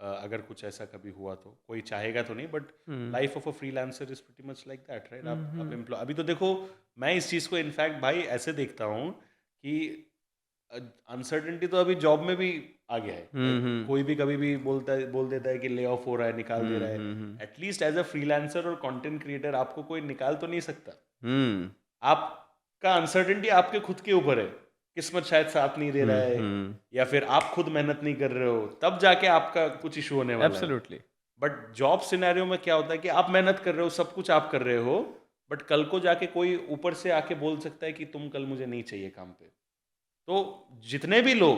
अगर कुछ ऐसा कभी हुआ तो कोई चाहेगा तो नहीं, but life of a freelancer is pretty much like that, right? आप एम्प्लॉय, अभी तो देखो, मैं इस चीज़ को इनफैक्ट भाई ऐसे देखता हूँ कि अनसर्टेनिटी तो अभी जॉब में भी आ गया है. कोई भी कभी भी बोल देता है कि ले ऑफ हो रहा है, निकाल दे रहा है. एटलीस्ट एज अ फ्रीलांसर और कंटेंट क्रिएटर आपको कोई निकाल तो नहीं सकता. आपका अनसर्टेनिटी आपके खुद के ऊपर है. किस्मत शायद साथ नहीं दे रहा है, या फिर आप खुद मेहनत नहीं कर रहे हो, तब जाके आपका कुछ इशू होने वाला है. एब्सोल्युटली. बट जॉब सिनेरियो में क्या होता है कि आप मेहनत कर रहे हो, सब कुछ आप कर रहे हो, बट कल को जाके कोई ऊपर से आके बोल सकता है कि तुम कल मुझे नहीं चाहिए काम पे. तो जितने भी लोग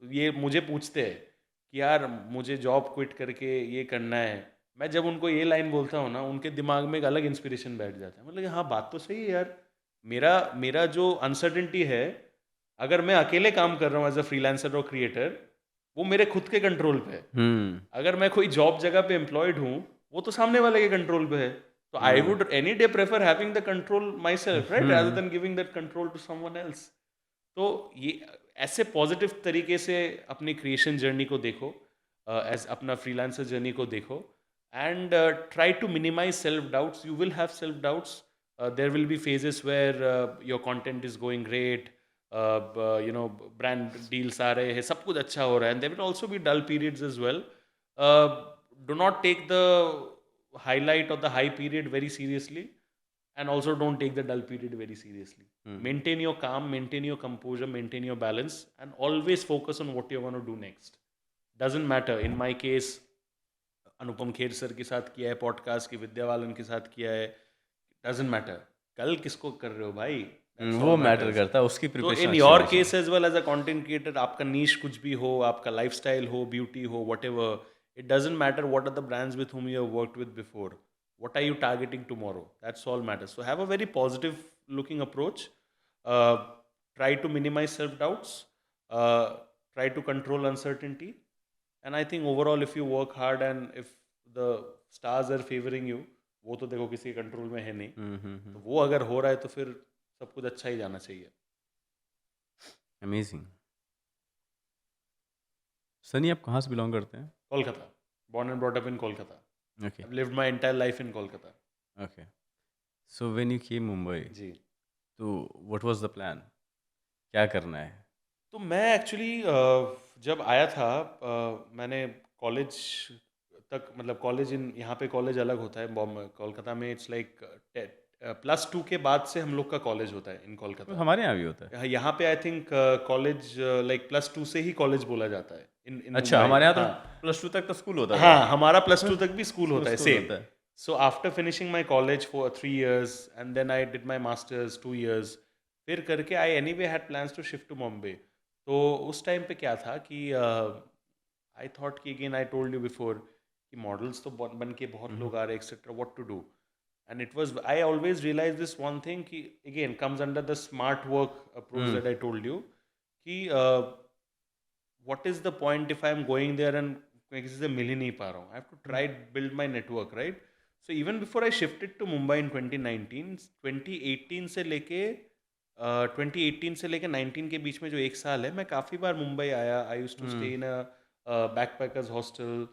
ये मुझे पूछते हैं कि यार मुझे जॉब क्विट करके ये करना है, मैं जब उनको ये लाइन बोलता हूँ ना, उनके दिमाग में एक अलग इंस्पिरेशन बैठ जाता है. मतलब हाँ, बात तो सही है यार. मेरा मेरा जो अनसर्टेनिटी है, अगर मैं अकेले काम कर रहा हूँ एज अ फ्रीलांसर और क्रिएटर, वो मेरे खुद के कंट्रोल पे है. अगर मैं कोई जॉब जगह पे एम्प्लॉयड हूँ, वो तो सामने वाले के कंट्रोल पे है. तो I would any day prefer having the control myself, right, rather than giving that control to someone else. तो ये ऐसे पॉजिटिव तरीके से अपनी क्रिएशन जर्नी को देखो, एज अपना फ्रीलांसर जर्नी को देखो, and try to minimise self doubts. You will have self doubts. There will be phases where your content is going great, you know, brand deals आ रहे हैं, सब कुछ अच्छा हो रहा है, and there will also be dull periods as well. Do not take the highlight of the high period very seriously, and also don't take the dull period very seriously. Maintain your calm, maintain your composure, maintain your balance, and always focus on what you want to do next. Doesn't matter. In my case, Anupam Kher sir के साथ किया है podcast, की विद्या बालन के साथ किया है. Doesn't matter कल किसको कर रहे हो भाई, वो मैटर करता है, उसकी तो preparation. In your case as well as a content creator, आपका नीश कुछ भी हो, आपका लाइफस्टाइल हो, ब्यूटी हो, whatever, it doesn't matter what are the brands with whom you have worked with before. What are you targeting tomorrow? That's all matters. So have a very positive looking approach. Try to minimize self-doubts. Try to control uncertainty. And I think overall, if you work hard and if the stars are favoring you, वो तो देखो किसी control में है नहीं, तो वो अगर हो रहा है तो फिर सब कुछ अच्छा ही जाना चाहिए. अमेजिंग. सनी, आप कहाँ से बिलोंग करते हैं? Kolkata. Born and brought up in Kolkata. Okay. I've lived my entire life in Kolkata. Okay. So when you came Mumbai, जी. तो what was the plan? क्या करना है? तो मैं एक्चुअली जब आया था, मैंने कॉलेज तक, मतलब कॉलेज इन यहाँ पे कॉलेज अलग होता है बॉम्बे, कोलकाता में इट्स लाइक +2 के बाद से हम लोग का कॉलेज होता है इन तो कोलकाता. हमारे यहाँ भी होता है. यहाँ पे आई थिंक कॉलेज लाइक +2 से ही कॉलेज बोला जाता है इन अच्छा, मुंबई. हमारे यहाँ तो हाँ. +2 तक तो स्कूल होता है. हाँ, हमारा +2 तक भी स्कूल होता है, स्कूल सेम. होता है. So after finishing my college for 3 years, and then I did my masters 2 years, फिर करके I anyway had plans to shift to Mumbai. तो उस टाइम पे क्या था कि I thought कि again I told you before कि models तो बन के बहुत लोग आ रहे etc. What to do? And it was, I always realized this one thing कि again comes under the smart work approach that I told you कि what is the point if I am going there and मैं किसी से मिल ही नहीं पा रहा हूँ. I have to try build my network, right? So even before I shifted to Mumbai in 2019, 2018 से लेके 19 के बीच में जो एक साल है, मैं काफ़ी बार मुंबई आया. I used to stay in a backpackers hostel.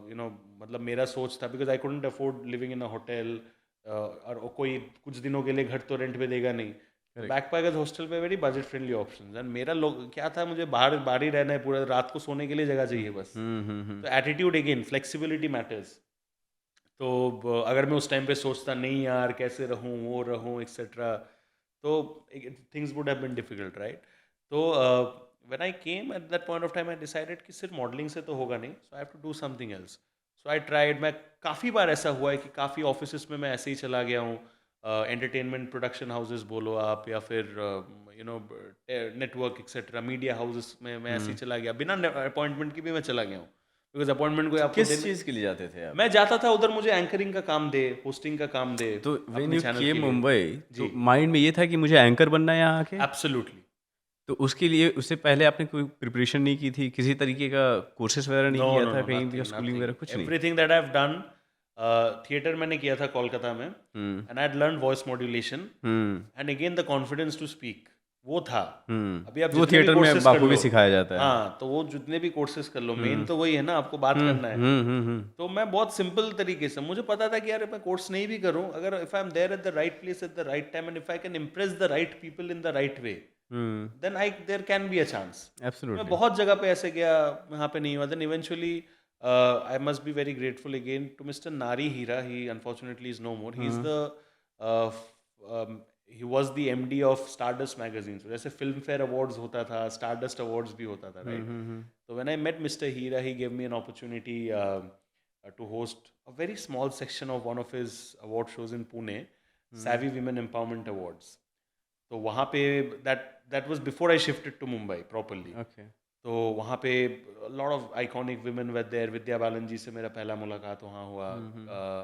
You know, मतलब मेरा सोच था, because I couldn't afford living in a hotel, और कोई कुछ दिनों के लिए घर तो रेंट पे देगा नहीं. बैकपैकर्स हॉस्टल पे very budget friendly options. And मेरा लोग क्या था, मुझे बाहर ही रहना है, पूरा रात को सोने के लिए जगह चाहिए बस. तो एटीट्यूड, अगेन फ्लेक्सिबिलिटी मैटर्स. तो अगर मैं उस टाइम पे सोचता नहीं यार कैसे रहूँ वो रहूँ एक्सेट्रा, तो things would have been difficult, right? तो when I came at that point of time I decided कि सिर्फ मॉडलिंग से तो होगा नहीं, so I have to do something else. So I tried, मैं काफ़ी बार ऐसा हुआ है कि काफ़ी ऑफिस में मैं ऐसे ही चला गया हूँ, एंटरटेनमेंट प्रोडक्शन हाउसेस बोलो आप, या फिर you know network etcetera, media houses में मैं ऐसे ही चला गया, बिना अपॉइंटमेंट की भी मैं चला गया हूँ, बिकॉज अपॉइंटमेंट कोई आपको किस चीज़ के लिए जाते थे आप? मैं जाता था उधर, मुझे एंकरिंग का काम दे, होस्टिंग का काम दे तो व्हेन अपने यू चैनल केम के लिए। मुंबई तो जी, माइंड में ये था कि मुझे एंकर बनना है यहाँ आके? एब्सोल्युटली। तो उसके लिए उससे पहले आपने कोई प्रिपरेशन नहीं की थी? किसी तरीके का कोर्सेज़ वगैरह नहीं नो किया नो था नो, कहीं भी, नथिंग स्कूलिंग नथिंग, वगैरह कुछ नहीं? Everything that I have done, theatre मैंने किया था कोलकाता में, hmm, and I had learn voice modulation, hmm, and again the confidence to speak, वो था। अभी आप वो जितने भी थिएटर में कोर्सेज कर बाखूबी लो, सिखाया जाता है। हाँ, तो वो जितने भी कोर्सेज कर लो, मेन तो वही है ना, आपको बात करना है। हुँ। तो मैं बहुत सिंपल तरीके से, मुझे पता था कि यार मैं कोर्स नहीं भी करूं, अगर if I am there at the right place at the right time, and if I can impress the right people in the right way, hmm, then I there can be a chance. मैं absolutely. बहुत जगह पे ऐसे गया, वहाँ पे नहीं हुआ, then eventually I must be very grateful again to mister Nari Hira, he unfortunately is no more, he is the he was the MD of stardust magazine. जैसे फिल्म फेयर अवार्ड्स होता था, स्टारडस्ट अवार्ड्स भी होता था, right? So when I met Mr. Hira, he gave me an opportunity to host a very small section of one of his award shows in Pune, Savvy Women Empowerment Awards. तो वहाँ पे that was before I shifted to Mumbai properly. Okay. तो वहाँ पे lot of iconic women were there, Vidya Balan ji से मेरा पहला मुलाकात वहाँ हुआ।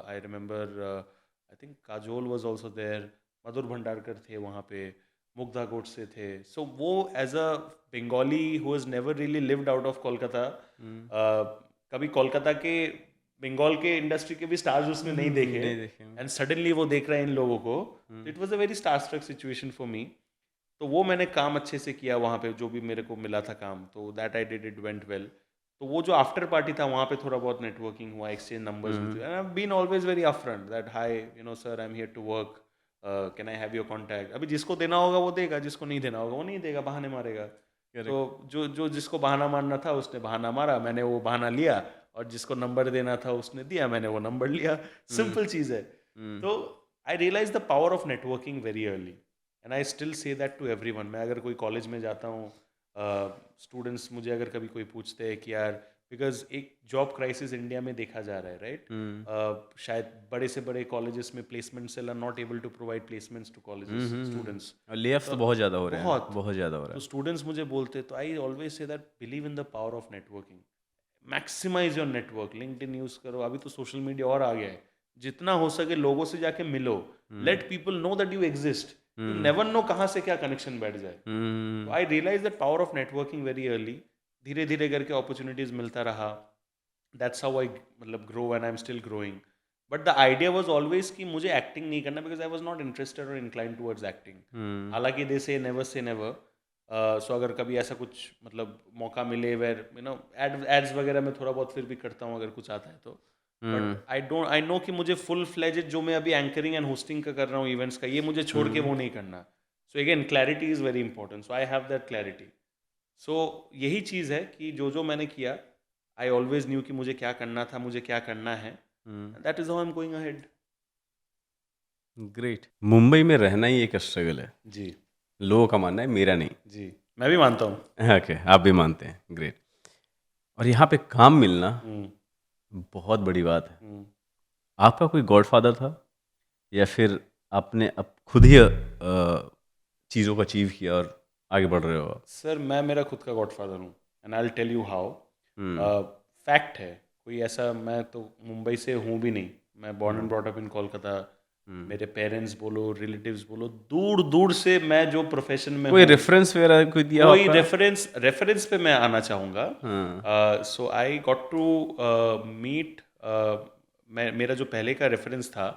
I remember I think Kajol was also there, Madhur Bhandarkar थे वहाँ पे, मुग्धा गोडसे थे। सो वो as a Bengali who has never really lived out of Kolkata, कभी कोलकाता के बंगाल के इंडस्ट्री के भी स्टार्स उसने नहीं देखे, नहीं देखे। एंड सडनली वो देख रहे हैं इन लोगों को, it was a very star struck situation for me. तो वो मैंने काम अच्छे से किया वहाँ पे, जो भी मेरे को मिला था काम, तो that I did it went well. तो वो जो आफ्टर पार्टी था वहाँ पे थोड़ा बहुत नेटवर्किंग हुआ, exchange numbers with you, and I have been always very upfront that hi you know sir I am here to work, can I have your contact. अभी जिसको देना होगा वो देगा, जिसको नहीं देना होगा वो नहीं देगा, बहाने मारेगा। तो जो जिसको बहाना मारना था उसने बहाना मारा, मैंने वो बहाना लिया, और जिसको नंबर देना था उसने दिया, मैंने वो नंबर लिया। सिंपल चीज़ है। तो I realise the power of networking very early, and I still say that to everyone. मैं अगर कोई कॉलेज में जाता हूँ, स्टूडेंट्स मुझे अगर कभी कोई पूछते हैं कि यार, बिकॉज एक जॉब क्राइसिस इंडिया में देखा जा रहा है, राइट? शायद बड़े से बड़े कॉलेजेस में placement cell are not able to provide placements to colleges students. और लेऑफ्स तो बहुत ज़्यादा हो रहे हैं, बहुत ज़्यादा हो रहा तो है। स्टूडेंट्स मुझे बोलते, तो I always say that believe in the power of networking, maximise your network, LinkedIn use करो, अभी तो सोशल मीडिया और आ गया है, जितना हो सके लोगों से जाके मिलो, let people know that you exist, you never know कहाँ से क्या कनेक्शन बैठ जाए। तो I realise that power of networking very early, धीरे धीरे करके अपॉर्चुनिटीज मिलता रहा, दैट्स हाउ आई मतलब grow, and I am still growing. But the idea was always कि मुझे एक्टिंग नहीं करना, because I was not interested और इंक्लाइन टूवर्ड्स एक्टिंग। हालांकि दे से नेवर, सो अगर कभी ऐसा कुछ मतलब मौका मिले वेर यू नो एड्स वगैरह में थोड़ा बहुत फिर भी करता हूँ अगर कुछ आता है तो, बट आई नो कि मुझे फुल फ्लेजेड जो मैं अभी एंकरिंग एंड होस्टिंग का कर रहा हूँ इवेंट्स का, ये मुझे छोड़ के वो नहीं करना। So again clarity is very important, so I have that clarity. So यही चीज़ है कि जो मैंने किया, आई ऑलवेज न्यू कि मुझे क्या करना था, मुझे क्या करना है, that is how I am going ahead. Great. Mumbai में रहना ही एक स्ट्रगल है, जी लोगों का मानना है, मेरा नहीं। जी, मैं भी मानता हूँ। ओके, आप भी मानते हैं, ग्रेट। और यहाँ पे काम मिलना बहुत बड़ी बात है। आपका कोई गॉडफादर था, या फिर आपने अब खुद ही चीज़ों को अचीव किया और आगे बढ़ रहे हो आप? सर मैं मेरा खुद का गॉडफादर हूँ, and I will tell you how. Fact है, कोई ऐसा, मैं तो मुंबई से हूँ भी नहीं, मैं born and brought up in Kolkata. मेरे पेरेंट्स बोलो, रिलेटिव्स बोलो, दूर दूर से मैं जो प्रोफेशन में कोई हूँ, रेफरेंस वगैरह कोई दिया कोई आपका? रेफरेंस पे मैं आना चाहूँगा। So I got to meet, मेरा जो पहले का रेफरेंस था,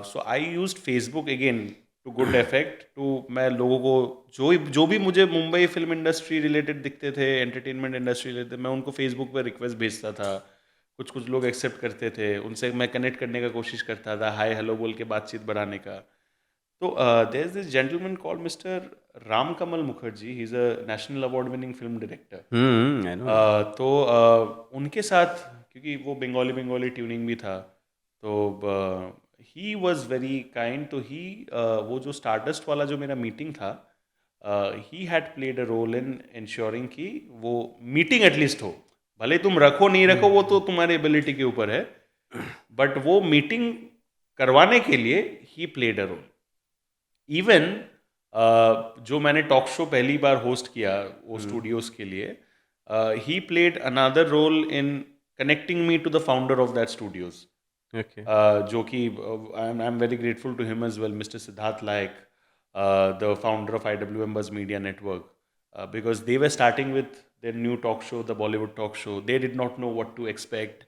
so I used Facebook again to good effect, to मैं लोगों को जो भी मुझे मुंबई फिल्म इंडस्ट्री रिलेटेड दिखते थे, एंटरटेनमेंट इंडस्ट्री रिलेटेड, मैं उनको फेसबुक पर रिक्वेस्ट भेजता था। कुछ लोग एक्सेप्ट करते थे, उनसे मैं कनेक्ट करने का कोशिश करता था, हाय हेलो बोल के बातचीत बढ़ाने का। तो there is this gentleman called mister Ram Kamal Mukherjee, he is a national award winning film director. I know. तो उनके साथ, क्योंकि वो बंगाली ट्यूनिंग भी था, तो ही वॉज वेरी काइंड। तो ही वो जो स्टारडस्ट वाला जो मेरा मीटिंग था, he had played a role in ensuring कि वो मीटिंग एटलीस्ट हो। भले तुम रखो नहीं रखो वो तो तुम्हारी एबिलिटी के ऊपर है, बट वो मीटिंग करवाने के लिए he played a role. Even जो मैंने टॉक शो पहली बार होस्ट किया वो स्टूडियोज के लिए, he played another role in connecting me to the founder of that studios, okay जो कि I am very grateful to him as well, mister Siddharth Layak, the founder of IWM Buzz Media Network, because they were starting with their new talk show, the Bollywood talk show. They did not know what to expect.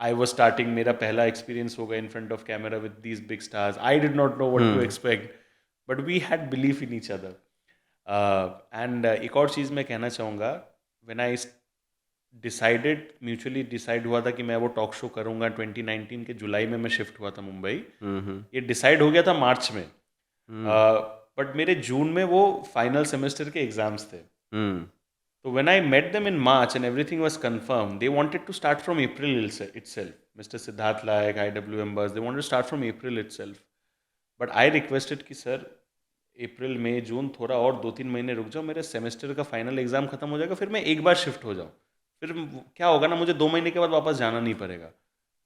I was starting, मेरा पहला experience होगा in front of camera with these big stars. I did not know what to expect, but we had belief in each other. And एक और चीज़ मैं कहना चाहूँगा, when I decided, mutually decide हुआ था कि मैं वो टॉक शो करूँगा 2019 के जुलाई में। मैं शिफ्ट हुआ था मुंबई, ये डिसाइड हो गया था मार्च में, बट मेरे जून में वो फाइनल सेमेस्टर के एग्जाम्स थे। तो when I met them in March and everything was confirm, they wanted to start from April itself. Mister Siddharth Layak, IWM Buzz, they wanted to start from April itself. But I requested कि sir अप्रैल मई जून थोड़ा और 2-3 महीने रुक जाओ, मेरे सेमेस्टर का फाइनल एग्जाम खत्म हो जाएगा, फिर मैं एक बार शिफ्ट हो जाऊँ, फिर क्या होगा ना, मुझे 2 महीने के बाद वापस जाना नहीं पड़ेगा।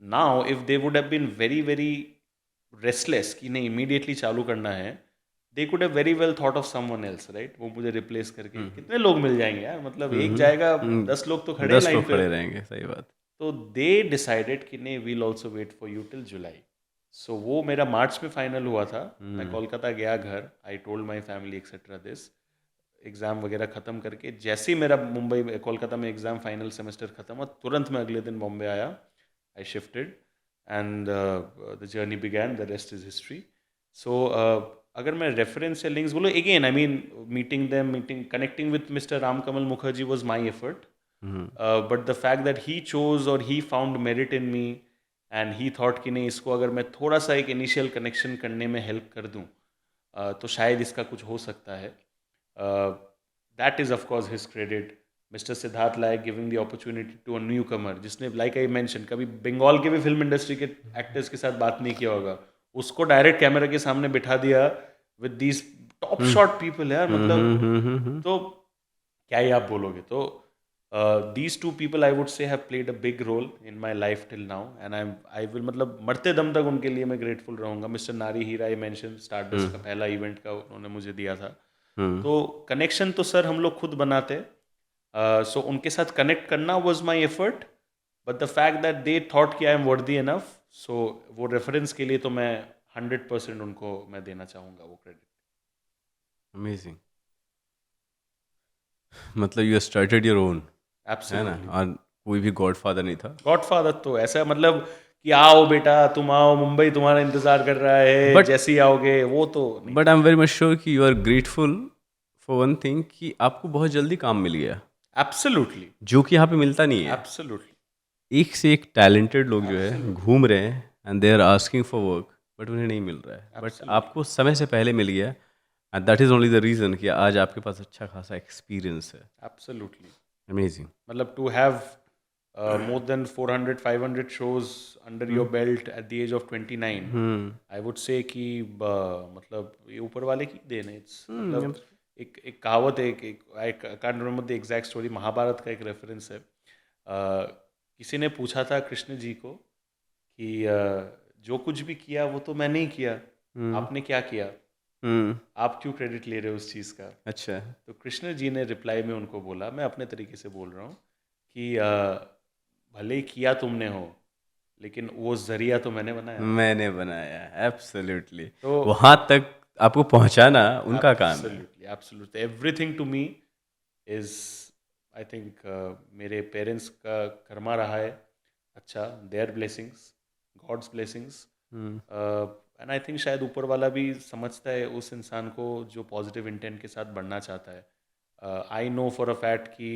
Now if they would have been very very restless कि नहीं इमीडिएटली चालू करना है, they could have very well thought of someone else, right? वो मुझे रिप्लेस करके कितने लोग मिल जाएंगे यार, मतलब एक जाएगा 10 लोग तो खड़े 10 लाइन लोग पे। खड़े रहेंगे, सही बात। तो दे डिसाइडेड कि नहीं, we'll also wait for you till July. So वो मेरा मार्च में फाइनल हुआ था। मैं कोलकाता गया घर, I told my family etcetera this, exam वगैरह ख़त्म करके जैसे ही मेरा मुंबई में कोलकाता में एग्ज़ाम फाइनल सेमेस्टर ख़त्म हुआ, तुरंत मैं अगले दिन बॉम्बे आया, I shifted and the journey began, the rest is history. So अगर मैं रेफरेंस या लिंक्स बोलो, again I mean meeting connecting with mister Ram Kamal Mukherjee was my effort, but the fact that he chose और he found merit in me and he thought कि नहीं, इसको अगर मैं थोड़ा सा एक इनिशियल कनेक्शन करने में हेल्प कर दूँ तो शायद इसका कुछ हो सकता है। That is of course his credit. Mr. Siddharth Layak giving the opportunity to a newcomer, जिसने like I mentioned कभी बंगाल के भी फिल्म इंडस्ट्री के एक्टर्स के साथ बात नहीं किया होगा, उसको डायरेक्ट कैमरा के सामने बिठा दिया with these top shot people यार, मतलब तो क्या ही आप बोलोगे। तो these two people I would say have played a big role in my life till now, and I will, मतलब मरते दम तक उनके लिए मैं ग्रेटफुल रहूँगा। Mister Nari Heera I mention, stardust का पहला इवेंट का उन्होंने मुझे दिया था। तो कनेक्शन तो सर हम लोग खुद बनाते, सो उनके साथ कनेक्ट करना was my effort, but the fact that they thought कि आई एम वर्दी इनफ, सो वो रेफरेंस के लिए तो मैं 100% उनको मैं देना चाहूँगा वो क्रेडिट। अमेजिंग। मतलब यू स्टार्टेड योर ओन, है ना? एब्सोल्युटली। और कोई भी गॉडफादर नहीं था। गॉडफादर तो ऐसा मतलब कि आओ बेटा तुम आओ, मुंबई तुम्हारा इंतजार कर रहा है, But- जैसे ही आओगे, वो तो नहीं। But I am very much sure कि you are grateful for one thing, कि आपको बहुत जल्दी काम मिल गया, एब्सोल्युटली, जो कि यहाँ पे मिलता नहीं है। एब्सोल्युटली। एक से एक टैलेंटेड लोग जो है घूम रहे हैं and they are asking for work, but उन्हें नहीं मिल रहा है। But Absolutely. आपको समय से पहले मिल गया, and that is only the reason कि आज आपके पास अच्छा खासा एक्सपीरियंस है। Absolutely, amazing. मतलब to have more than 400-500 shows under your belt at the age of 29, I would say कि मतलब ये ऊपर वाले की देन है। It's मतलब एक कहावत है, I can't remember the exact story, Mahabharat का एक रेफरेंस है। किसी ने पूछा था कृष्ण जी को कि जो कुछ भी किया वो तो मैंने ही किया, आपने क्या किया, आप क्यों क्रेडिट ले रहे हो उस चीज़ का? अच्छा। तो कृष्ण जी ने रिप्लाई में उनको बोला, मैं अपने तरीके से बोल रहा हूँ कि भले ही किया तुमने हो, लेकिन वो जरिया तो मैंने बनाया। मैंने बनाया, एब्सोल्युटली। तो वहाँ तक आपको पहुँचाना उनका काम है। Absolutely, everything to me is, I think मेरे पेरेंट्स का कर्मा रहा है अच्छा, their blessings, God's blessings, and I think शायद ऊपर वाला भी समझता है उस इंसान को जो पॉजिटिव इंटेंट के साथ बढ़ना चाहता है। I know for a fact कि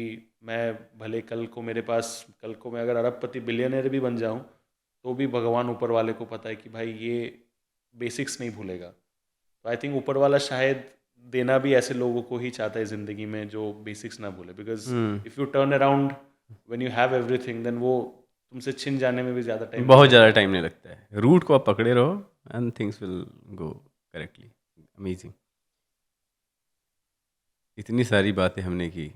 मैं भले कल को मैं अगर अरबपति बिलियनर भी बन जाऊं, तो भी भगवान ऊपर वाले को पता है कि भाई ये बेसिक्स नहीं भूलेगा। तो आई थिंक ऊपर वाला शायद देना भी ऐसे लोगों को ही चाहता है ज़िंदगी में जो बेसिक्स ना भूले, because if you turn around when you have everything, then वो तुमसे छिन जाने में भी ज़्यादा टाइम बहुत ज़्यादा टाइम नहीं लगता है, रूट को आप पकड़े रहो and things will go correctly. Amazing, इतनी सारी बातें हमने की,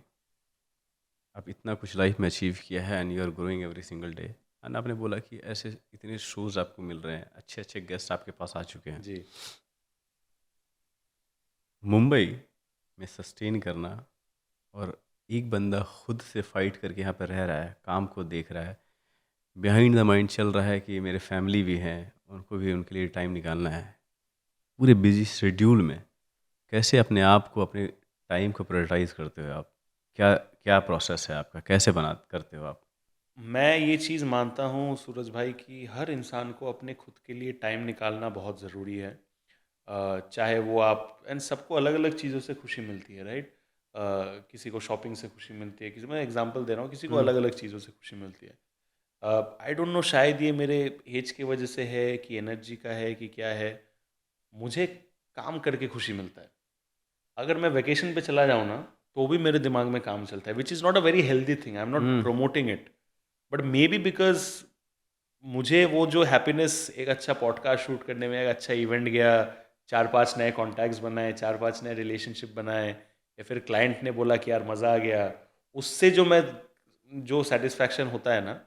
आप इतना कुछ लाइफ में अचीव किया है and you are growing every single day. And आपने बोला कि ऐसे इतने शोज़ आपको मिल रहे हैं, अच्छे अच्छे गेस्ट आपके पास आ चुके हैं। जी। मुंबई में सस्टेन करना, और एक बंदा खुद से फाइट करके यहाँ पर रह रहा है, काम को देख रहा है, बिहाइंड द माइंड चल रहा है कि मेरे फैमिली भी हैं, उनको भी उनके लिए टाइम निकालना है, पूरे बिजी शेड्यूल में कैसे अपने आप को, अपने टाइम को प्रायोरिटाइज करते हो आप? क्या क्या प्रोसेस है आपका, कैसे बना करते हो आप? मैं ये चीज़ मानता हूँ सूरज भाई कि हर इंसान को अपने खुद के लिए टाइम निकालना बहुत ज़रूरी है। चाहे वो आप एंड सबको अलग अलग चीज़ों से खुशी मिलती है, राइट? किसी को शॉपिंग से खुशी मिलती है, किसी, मैं एग्जांपल दे रहा हूँ, किसी को अलग अलग चीज़ों से खुशी मिलती है। आई डोंट नो, शायद ये मेरे एज की वजह से है कि एनर्जी का है कि क्या है, मुझे काम करके खुशी मिलता है। अगर मैं वेकेशन पे चला जाऊँ ना, तो भी मेरे दिमाग में काम चलता है, which is not a very healthy thing, I am not promoting it, but may be because मुझे वो जो हैप्पीनेस एक अच्छा पॉडकास्ट शूट करने में, एक अच्छा इवेंट गया, 4-5 नए कॉन्टैक्ट्स बनाए, 4-5 नए रिलेशनशिप बनाए, या फिर क्लाइंट ने बोला कि यार मज़ा आ गया, उससे जो सेटिस्फैक्शन होता है ना,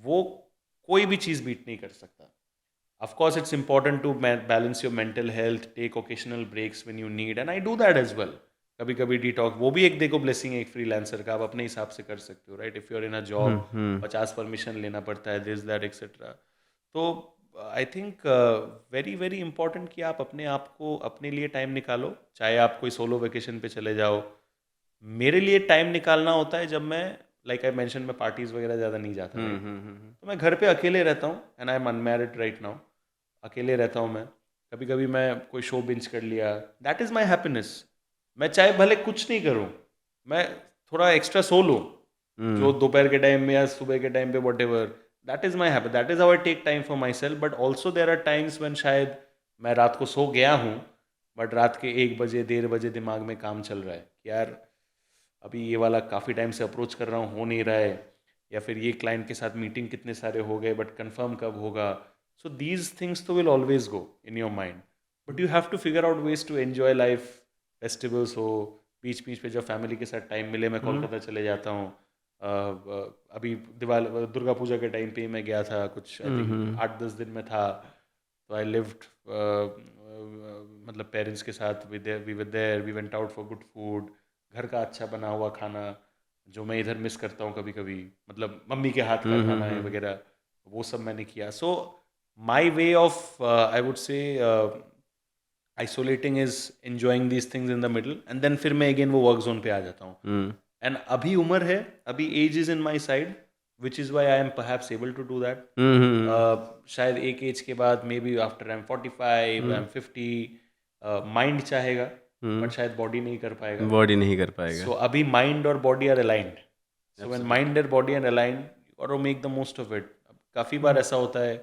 वो कोई भी चीज़ बीट नहीं कर सकता। Of course, it's important to balance your mental health, take occasional breaks when you need, and I do that as well. कभी कभी डिटॉक्स, वो भी एक देखो ब्लेसिंग है एक फ्रीलांसर का, आप अपने हिसाब से कर सकते हो, right? If you are in a job 50 permission लेना पड़ता है, दिस दैट एक्सेट्रा। तो I think very very important कि आप अपने आप को, अपने लिए टाइम निकालो, चाहे आप कोई सोलो वेकेशन पे चले जाओ। मेरे लिए टाइम निकालना होता है जब मैं, लाइक आई मेंशन, मैं पार्टीज वगैरह ज़्यादा नहीं जाता, right? तो मैं घर पे अकेले रहता हूँ, and I am unmarried right now, अकेले रहता हूँ मैं। कभी कभी मैं कोई शो बिंज कर लिया, दैट इज़ माई हैप्पीनेस। मैं चाहे भले कुछ नहीं करूँ, मैं थोड़ा एक्स्ट्रा सो लूँ, जो दोपहर के टाइम में या सुबह के टाइम पे, whatever, that is my habit, that is how I take time for myself. But also there are times when शायद मैं रात को सो गया हूँ, बट रात के 1 बजे 1:30 बजे दिमाग में काम चल रहा है कि यार अभी ये वाला काफ़ी टाइम से अप्रोच कर रहा हूँ, हो नहीं रहा है, या फिर ये क्लाइंट के साथ मीटिंग कितने सारे हो गए बट कंफर्म कब होगा। सो दीज थिंग्स तो will always go in your mind, but you have to figure out ways to enjoy life. Festivals हो, बीच बीच पे जब फैमिली के साथ टाइम मिले, मैं कोलकाता चले जाता हूँ। अभी दिवाली दुर्गा पूजा के टाइम पे ही मैं गया था, कुछ आई थिंक 8-10 दिन में था, तो आई लिव्ड, मतलब पेरेंट्स के साथ, we were there, we went out for good food, घर का अच्छा बना हुआ खाना, जो मैं इधर मिस करता हूँ कभी कभी, मतलब मम्मी के हाथ का खाना है वगैरह, वो सब मैंने किया। So my way of, I would say, isolating is enjoying these things in the middle, and then फिर मैं अगेन वो वर्क जोन पे आ जाता हूँ। एंड अभी उम्र है, अभी age is in my side, which is why I am perhaps able to do that. शायद एक एज के बाद, maybe after I am 45, I am 50, mind चाहेगा बट शायद बॉडी नहीं कर पाएगा, बॉडी नहीं कर पाएगा। सो अभी माइंड और body are aligned, so when mind और बॉडी आर अलाइंड, और to make the most of it. काफ़ी बार ऐसा होता है,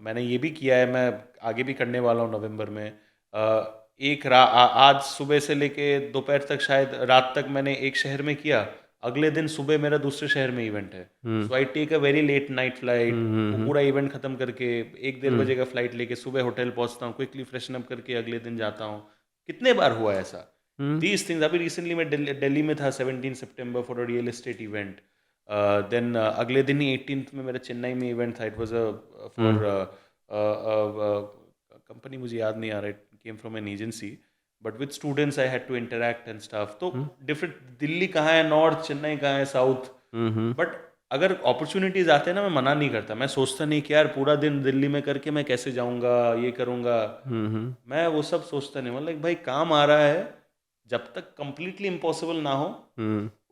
मैंने ये भी किया है, मैं आगे भी करने वाला हूँ नवंबर में। आज सुबह से लेके दोपहर तक, शायद रात तक मैंने एक शहर में किया, अगले दिन सुबह मेरा दूसरे शहर में इवेंट है, so I take a very late night flight, वो पूरा इवेंट खत्म करके 1-1:30 बजे का फ्लाइट लेके सुबह होटल पहुंचता हूँ, क्विकली फ्रेशन अप करके अगले दिन जाता हूँ। कितने बार हुआ ऐसा, दीज थिंग्स। अभी रिसेंटली मैं दिल्ली में था 17 सितंबर for a real estate event, then अगले दिन ही 18th में मेरा चेन्नई में इवेंट था, इट वाज फॉर कंपनी, मुझे याद नहीं आ रहा, it came from an agency, but with students I had to interact and stuff. तो डिफरेंट, दिल्ली कहाँ है नॉर्थ, चेन्नई कहाँ है साउथ, बट अगर अपॉर्चुनिटीज आते हैं ना, मैं मना नहीं करता, मैं सोचता नहीं कि यार पूरा दिन दिल्ली में करके मैं कैसे जाऊंगा, ये करूंगा, मैं वो सब सोचता नहीं। मतलब भाई काम आ रहा है, जब तक कंप्लीटली इम्पॉसिबल ना हो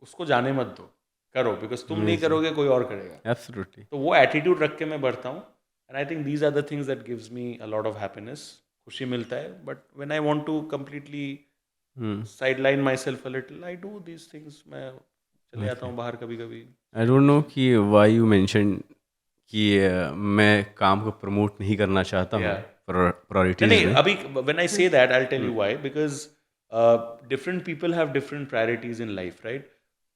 उसको जाने मत दो, करो, बिकॉज तुम नहीं करोगे कोई और करेगा। एब्सोल्युटली। तो वो एटीट्यूड रख के मैं बढ़ता हूँ, and I think these are the things that gives me a lot of happiness, खुशी मिलता है। But when I want to completely sideline myself a little, I do these things, मैं चले जाता हूँ बाहर कभी कभी। आई डोंट नो कि व्हाई यू मेंशन कि मैं काम को प्रमोट नहीं करना चाहता हूँ Yeah. प्रायोरिटीज नहीं, में। अभी when I say that, I'll tell you why. Because different people have different priorities in life, right?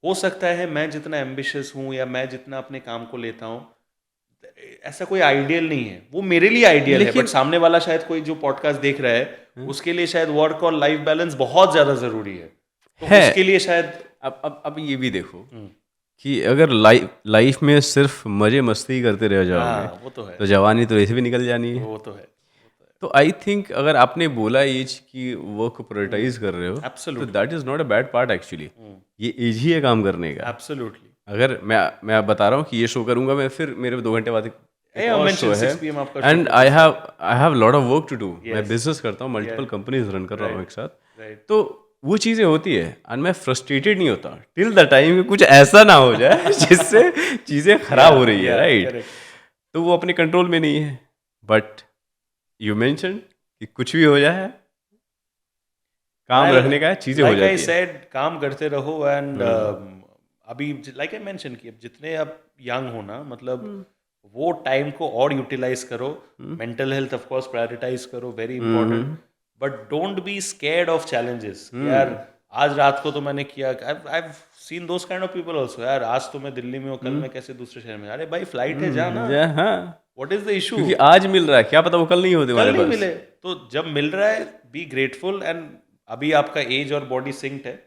हो सकता है मैं जितना एम्बिशियस हूँ या मैं जितना अपने काम को लेता हूँ, ऐसा कोई आइडियल नहीं है, वो मेरे लिए आइडियल है, बट लेकिन सामने वाला शायद कोई जो पॉडकास्ट देख रहा है उसके लिए शायद वर्क और लाइफ बैलेंस बहुत ज्यादा जरूरी है, तो है उसके लिए शायद अब ये भी देखो हम्म, कि अगर लाइफ में सिर्फ मजे मस्ती करते रह जाओगे हाँ वो तो है, तो जवानी तो ऐसे भी निकल जानी है। वो तो है, तो आई थिंक अगर आपने बोला एज कि वर्क प्रायोरिटाइज कर रहे हो तो absolutely, that is not a bad part actually. ये एज ही है काम करने का। एब्सोल्युटली। अगर मैं बता रहा हूँ कि ये शो करूंगा मैं, फिर मेरे 2 घंटे बाद एक आई और शो मेंशन है 6 PM आपका शो एंड कौन सा I have lot of work to do. मैं Yes. बिजनेस करता हूँ, मल्टीपल Yeah. कंपनीज रन कर रहा हूँ Right. एक साथ। राइट, तो वो चीज़ें होती है एंड मैं फ्रस्ट्रेटेड नहीं होता टिल द टाइम कुछ ऐसा ना हो जाए जिससे चीज़ें खराब हो रही है, राइट? करेक्ट, तो वो अपने कंट्रोल में नहीं है। बट यू मेंशन कि कुछ भी हो जाए काम रखने का है, चीज़ें हो लाइक आई जाती है। सेड, काम करते रहो एंड अभी लाइक आई मेंशन कि अब जितने आप यंग हो ना, मतलब वो टाइम को और यूटिलाइज करो, mental health of course prioritise करो, very important, but don't be scared of challenges. यार आज रात को तो मैंने किया, I have seen those kind of people also, यार आज तो मैं दिल्ली में हूँ, कल मैं कैसे दूसरे शहर में, अरे भाई फ्लाइट है, जा ना, हाँ, व्हाट इज द इशू? क्योंकि आज मिल रहा है, क्या पता वो कल नहीं होते कल हमारे नहीं पास। मिले, तो जब मिल रहा है बी ग्रेटफुल, एंड अभी आपका एज और बॉडी सिंक्ड है,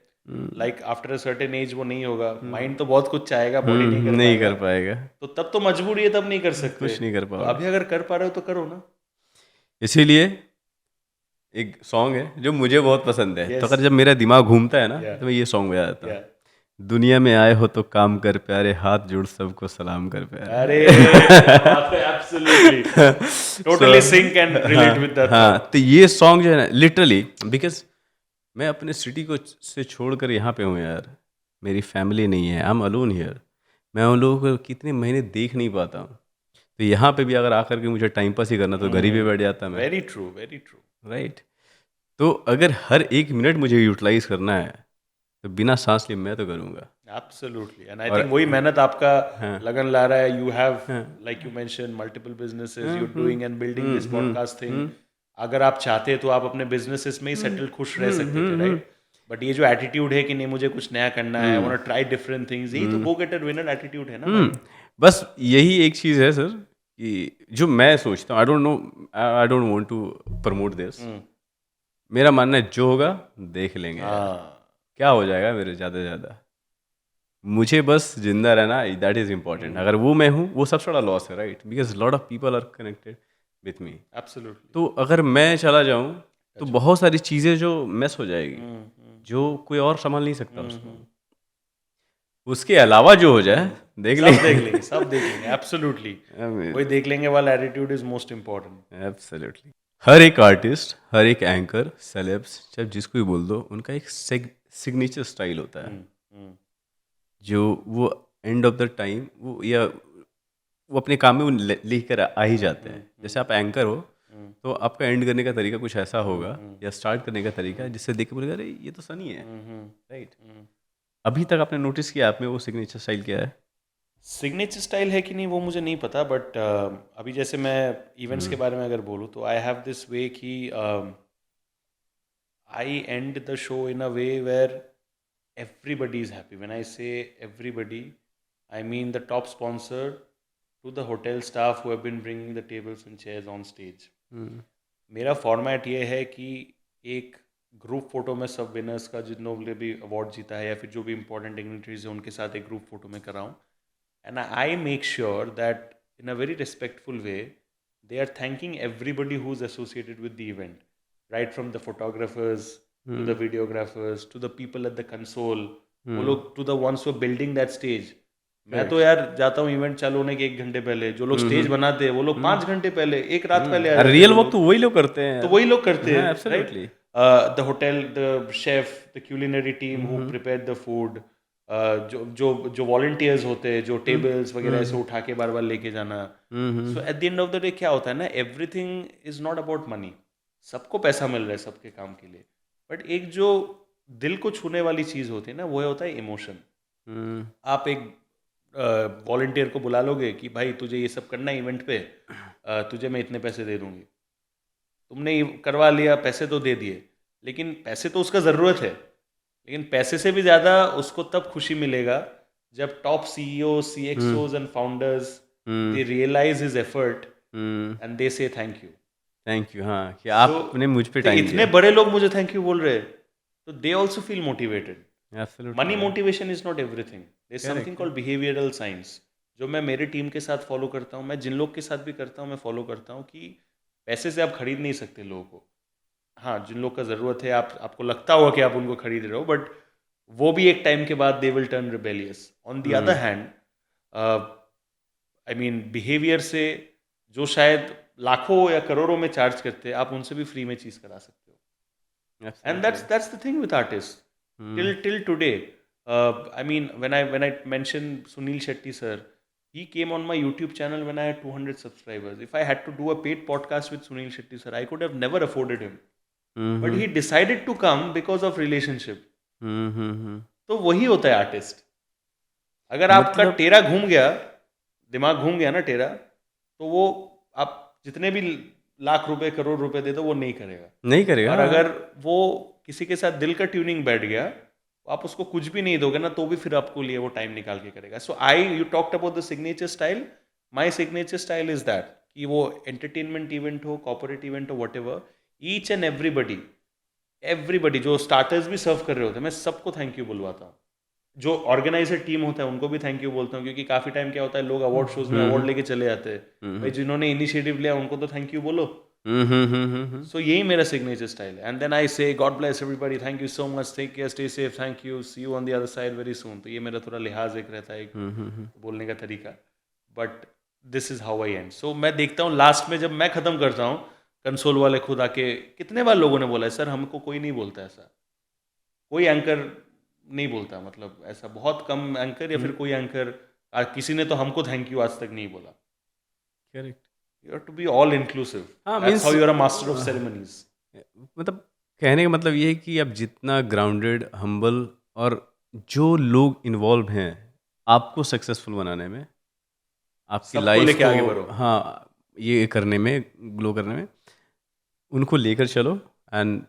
like after a certain age वो नहीं होगा, माइंड तो बहुत कुछ चाहेगा, बॉडी नहीं कर नहीं पाएगा, कर पाएगा, तो तब तो मजबूरी है, तब नहीं कर सकते, कुछ नहीं कर तो पाओगे। अभी अगर कर पा रहे हो तो करो ना। इसीलिए एक सॉन्ग है जो मुझे बहुत पसंद है, Yes. तो अगर जब मेरा दिमाग घूमता है ना Yeah. तो मैं ये सॉन्ग बजा देता हूँ। Yeah. दुनिया में आए हो तो काम कर प्यारे, हाथ जोड़ सबको सलाम कर प्यारे। अरे absolutely, totally sync and relate with that. हाँ, तो ये सॉन्ग जो है ना लिटरली, बिकॉज मैं अपने सिटी को से छोड़कर यहाँ पे हूँ यार, मेरी फैमिली नहीं है, आई एम अलोन हियर। मैं उन लोगों को कितने महीने देख नहीं पाता हूँ, तो यहाँ पे भी अगर आकर के मुझे टाइम पास ही करना तो घर ही पे बैठ जाता मैं, very true, very true. Right? तो अगर हर एक मिनट मुझे यूटिलाइज करना है तो बिना सांस लिए मैं तो करूँगा। एब्सोल्युटली, एंड आई और थिंक वही मेहनत आपका हाँ, लगन ला रहा है। You have, like you mention, multiple businesses, you doing and building this podcast thing. अगर आप चाहते तो आप अपने बिजनेसेस में ही सेटल खुश रह सकते थे, राइट? बट ये जो एटीट्यूड है कि नहीं मुझे कुछ नया करना है, I want to try different things, यही तो गो गेटर विनर एटीट्यूड है ना भाई। बस यही एक चीज़ है सर कि जो मैं सोचता हूँ, I don't know, I don't want to promote this. मेरा मानना है जो होगा देख लेंगे यार, हाँ, क्या हो जाएगा मेरे ज़्यादा से ज़्यादा, मुझे बस जिंदा रहना, दैट इज़ इम्पॉर्टेंट। अगर वो मैं हूँ वो सबसे बड़ा लॉस है, right? Because lot of people are connected with me. Absolutely. तो अगर मैं चला जाऊँ तो बहुत सारी चीज़ें जो मिस हो जाएगी, जो कोई और संभाल नहीं सकता उसको। उसके अलावा जो हो जाए देख सब लेंगे। देख लेंगे, सब देख लेंगे, एब्सोल्युटली। वही देख लेंगे वाला attitude is most important. Absolutely. हर एक आर्टिस्ट, हर एक एंकर, सेलेब्स, चाहे जिसको भी बोल दो, उनका एक सिग्नेचर स्टाइल होता है जो वो एंड ऑफ द टाइम वो या वो अपने काम में वो लेकर आ ही जाते हैं। जैसे आप एंकर हो तो आपका एंड करने का तरीका कुछ ऐसा होगा या स्टार्ट करने का तरीका जिससे देख के बोलेगा अरे ये तो सनी है, राइट? अभी तक आपने नोटिस किया आप में वो सिग्नेचर स्टाइल क्या है? सिग्नेचर स्टाइल है कि नहीं वो मुझे नहीं पता, बट अभी जैसे मैं इवेंट्स के बारे में अगर बोलूँ तो आई हैव दिस वे कि I end the show in a way where everybody is happy. When I say everybody, I mean the top sponsor to the hotel staff who have been bringing the tables and chairs on stage. मेरा format ये है कि एक group photo में सब winners का जिन्होंने भी अवार्ड जीता है या फिर जो भी इंपॉर्टेंट डिग्निटरीज है उनके साथ एक ग्रुप फोटो में कराऊँ, and I make sure that in a very respectful way they are thanking everybody who's associated with the event, right from the photographers to the videographers to the people at the console, वो लोग to the ones who are building that stage. मैं तो यार जाता हूँ event चालू होने के 1 घंटे पहले, जो लोग स्टेज बनाते हैं वो लोग 5 घंटे पहले, एक रात पहले आ जाते हैं रियल वो वर्क तो वही लोग करते हैं, तो वही लोग करते हैं, absolutely. The hotel, the chef, the culinary team who prepare the food, जो जो जो वॉलंटियर्स होते हैं जो टेबल्स वगैरह ऐसे उठा के बार बार लेके जाना। So at the end of the day क्या होता है ना, everything is not about money. सबको पैसा मिल रहा है सबके काम के लिए, बट एक जो दिल को छूने वाली चीज़ होती है ना वो होता है इमोशन। आप एक वॉलंटियर को बुला लोगे कि भाई तुझे ये सब करना है इवेंट पे, तुझे मैं इतने पैसे दे दूंगी, तुमने करवा लिया, पैसे तो दे दिए, लेकिन पैसे तो उसका ज़रूरत है, लेकिन पैसे से भी ज़्यादा उसको तब खुशी मिलेगा जब top CEO, CXOs and founders they realise his effort and they say thank you. Thank you, हाँ, कि So, आपने मुझ पे तो टाइम इतने दिया। बड़े लोग मुझे थैंक यू बोल रहे हैं, तो they also feel motivated. Absolutely, money motivation is not everything, there is something Correct, called behavioural science, जो मैं मेरे टीम के साथ फॉलो करता हूँ, मैं जिन लोग के साथ भी करता हूँ मैं फॉलो करता हूँ कि पैसे से आप खरीद नहीं सकते लोगों को। हाँ, जिन लोग का ज़रूरत है आपको लगता होगा कि आप उनको खरीद रहे हो, बट वो भी एक टाइम के बाद they will turn rebellious. On the other hand, I mean behaviour से जो शायद लाखों या करोड़ों में चार्ज करते हैं, आप उनसे भी फ्री में चीज़ करा सकते हो। And that's the thing with artists. Till today, I mean, when I mentioned Sunil Shetty sir, he came on my YouTube channel when I had 200 subscribers. If I had to do a paid podcast with Sunil Shetty sir, I could have never afforded him. But he decided to come because of relationship. तो वही होता है artist. अगर आपका मतलब टेरा घूम गया, दिमाग घूम गया ना टेरा, तो वो आप जितने भी लाख रुपए करोड़ रुपए दे दो वो नहीं करेगा। नहीं करेगा। और हाँ। अगर वो किसी के साथ दिल का ट्यूनिंग बैठ गया, आप उसको कुछ भी नहीं दोगे ना, तो भी फिर आपको लिए वो टाइम निकाल के करेगा। So you talked about the signature style. My signature style is that कि वो एंटरटेनमेंट इवेंट हो, कॉर्पोरेट इवेंट हो, what ever, each and everybody जो स्टार्टर्स भी सर्व कर रहे होते हैं, मैं सबको थैंक यू बुलवाता हूँ। जो ऑर्गेनाइजर टीम होता है उनको भी थैंक यू बोलता हूँ, क्योंकि काफी टाइम क्या होता है, लोग अवार्ड शोज में अवार्ड लेके चले जाते हैं। भाई जिन्होंने इनिशिएटिव लिया उनको तो थैंक यू बोलो। So यही मेरा सिग्नेचर स्टाइल है। And then I say God bless everybody, thank you so much, take care, stay safe, thank you, see you on the other side very soon. तो ये मेरा थोड़ा लिहाज एक रहता है, एक बोलने का तरीका। But this is how I end. So मैं देखता हूँ लास्ट में जब मैं खत्म करता हूँ, कंसोल वाले खुद आके कितने बार लोगों ने बोला है, सर हमको कोई नहीं बोलता ऐसा, कोई एंकर नहीं बोलता, मतलब ऐसा बहुत कम एंकर या फिर कोई एंकर, किसी ने तो हमको थैंक यू आज तक नहीं बोला। Correct. You have to be all inclusive. हाँ, That's means- how you're a master of ceremonies. मतलब कहने का मतलब ये है कि आप जितना ग्राउंडेड, हम्बल और जो लोग इन्वॉल्व हैं आपको सक्सेसफुल बनाने में, आपकी सबको लाइफ लेके आगे को, बढ़ो। हाँ, ये करने में, ग्लो करने में, उनको लेकर चलो। एंड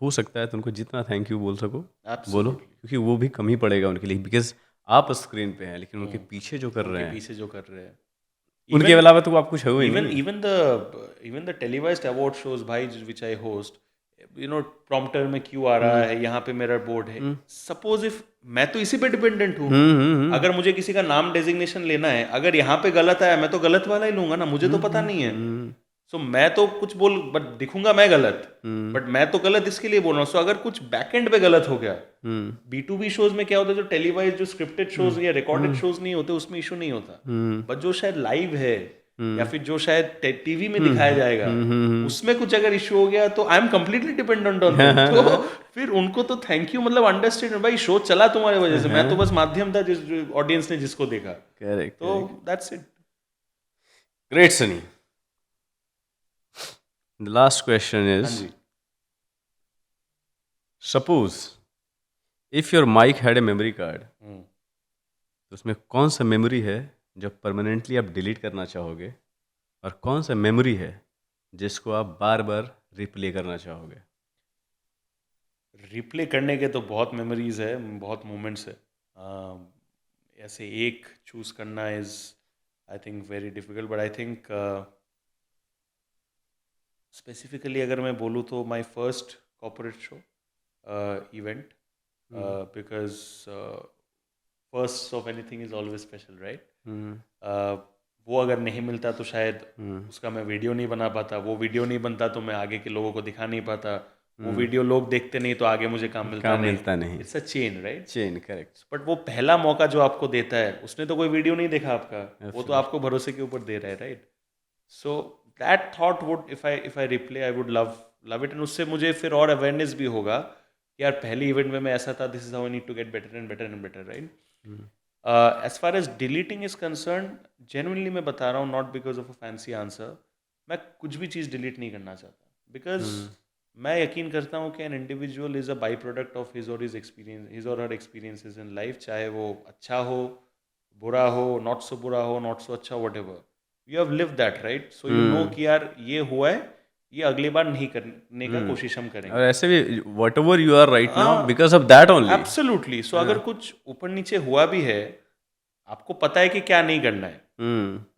हो सकता है तो उनको जितना थैंक यू बोल सको बोलो, Absolutely. क्योंकि वो भी कम ही पड़ेगा उनके लिए, बिकॉज आप स्क्रीन पे हैं लेकिन उनके पीछे जो कर रहे उनके हैं, पीछे जो कर रहे हैं, उनके अलावा तो आप कुछ हो ही even नहीं। even the televised award shows भाई which I host, you know, prompter में क्यों आ रहा है, यहाँ पे मेरा बोर्ड है, सपोज इफ मैं तो इसी पे डिपेंडेंट हूँ, अगर मुझे किसी का नाम डेजिग्नेशन लेना है, अगर यहाँ पे गलत आया मैं तो गलत वाला ही लूंगा ना, मुझे तो पता नहीं है। सो मैं तो कुछ बोल बट दिखूंगा मैं गलत, बट मैं तो गलत इसके लिए बोल रहा हूँ। सो अगर कुछ बैकएंड पे गलत हो गया, B2B शोज में क्या होता है, जो टेलीवाइज जो स्क्रिप्टेड शोज या रिकॉर्डेड शोज नहीं होते उसमें इशू नहीं होता, बट जो शायद लाइव है या फिर जो शायद टीवी में दिखाया जाएगा उसमें कुछ अगर इशू हो गया तो I am completely dependent on them. तो फिर उनको तो थैंक यू मतलब अंडरस्टैंड, भाई शो चला तुम्हारे वजह से, मैं तो बस माध्यम था जिस ऑडियंस ने जिसको देखा। करेक्ट। तो that's it. Great Sunny. The last question हाँ is, जी। suppose if your mic had a memory card, तो उसमें कौन सा मेमोरी है जो परमानेंटली आप डिलीट करना चाहोगे, और कौन सा मेमोरी है जिसको आप बार बार रिप्ले करना चाहोगे? रिप्ले करने के तो बहुत मेमोरीज है, बहुत मोमेंट्स है। ऐसे एक चूज करना is I think very difficult, but I think specifically अगर मैं बोलूँ तो my first corporate show event, because first of anything is always special, right? वो अगर नहीं मिलता तो शायद उसका मैं वीडियो नहीं बना पाता, वो वीडियो नहीं बनता तो मैं आगे के लोगों को दिखा नहीं पाता, वो वीडियो लोग देखते नहीं तो आगे मुझे काम मिलता नहीं। It's a chain, right? Chain, correct. But वो पहला मौका जो आपको देता है, उसने तो कोई वीडियो नहीं देखा आपका, वो तो आपको भरोसे के ऊपर दे रहा है, right? So that thought would if I replay I would love it. And उससे मुझे फिर और अवेयरनेस भी होगा कि यार पहली इवेंट में मैं ऐसा था, this is how I need to get better and better and better, right? As far as deleting is concern, genuinely मैं बता रहा हूँ, not because of a fancy answer, मैं कुछ भी चीज़ डिलीट नहीं करना चाहता, बिकॉज मैं यकीन करता हूँ कि an individual is a by product of his और हर एक्सपीरियंसेस इन लाइफ, चाहे वो अच्छा हो, बुरा हो, नॉट सो बुरा हो, नॉट सो अच्छा, what ever, you have live that, right? So you know कि यार ये हुआ है, ये अगली बार नहीं करने का कोशिश हम करेंगे। और ऐसे भी whatever you are right now because of that only. Absolutely. So अगर कुछ ऊपर नीचे हुआ भी है, आपको पता है कि क्या नहीं करना है,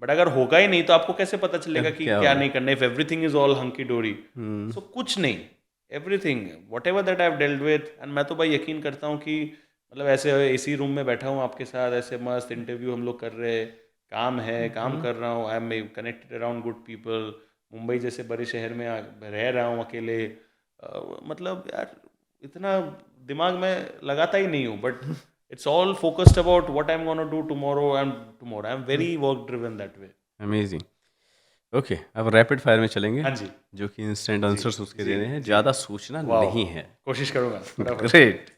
बट अगर होगा ही नहीं तो आपको कैसे पता चलेगा कि क्या नहीं करना है? If everything is all hunky डोरी, सो कुछ नहीं, everything what ever that I have dealt with. And मैं तो भाई यकीन करता हूँ कि मतलब ऐसे एसी रूम में बैठा हूँ आपके साथ, ऐसे मस्त इंटरव्यू हम लोग कर रहे हैं, काम है, काम कर रहा हूँ, I am connected around good people, Mumbai जैसे बड़े शहर में रह रहा हूँ अकेले, मतलब यार इतना दिमाग में लगाता ही नहीं हूँ, but it's all focused about what I'm going to do tomorrow and tomorrow. I'm very work driven that way. Amazing. Okay, अब रैपिड फायर में चलेंगे। हाँ जी, जो कि इंस्टेंट आंसर्स उसके जी, देने हैं, जी। ज़्यादा सोचना वाह, नहीं है। कोशिश करूंगा फटाफट। Great.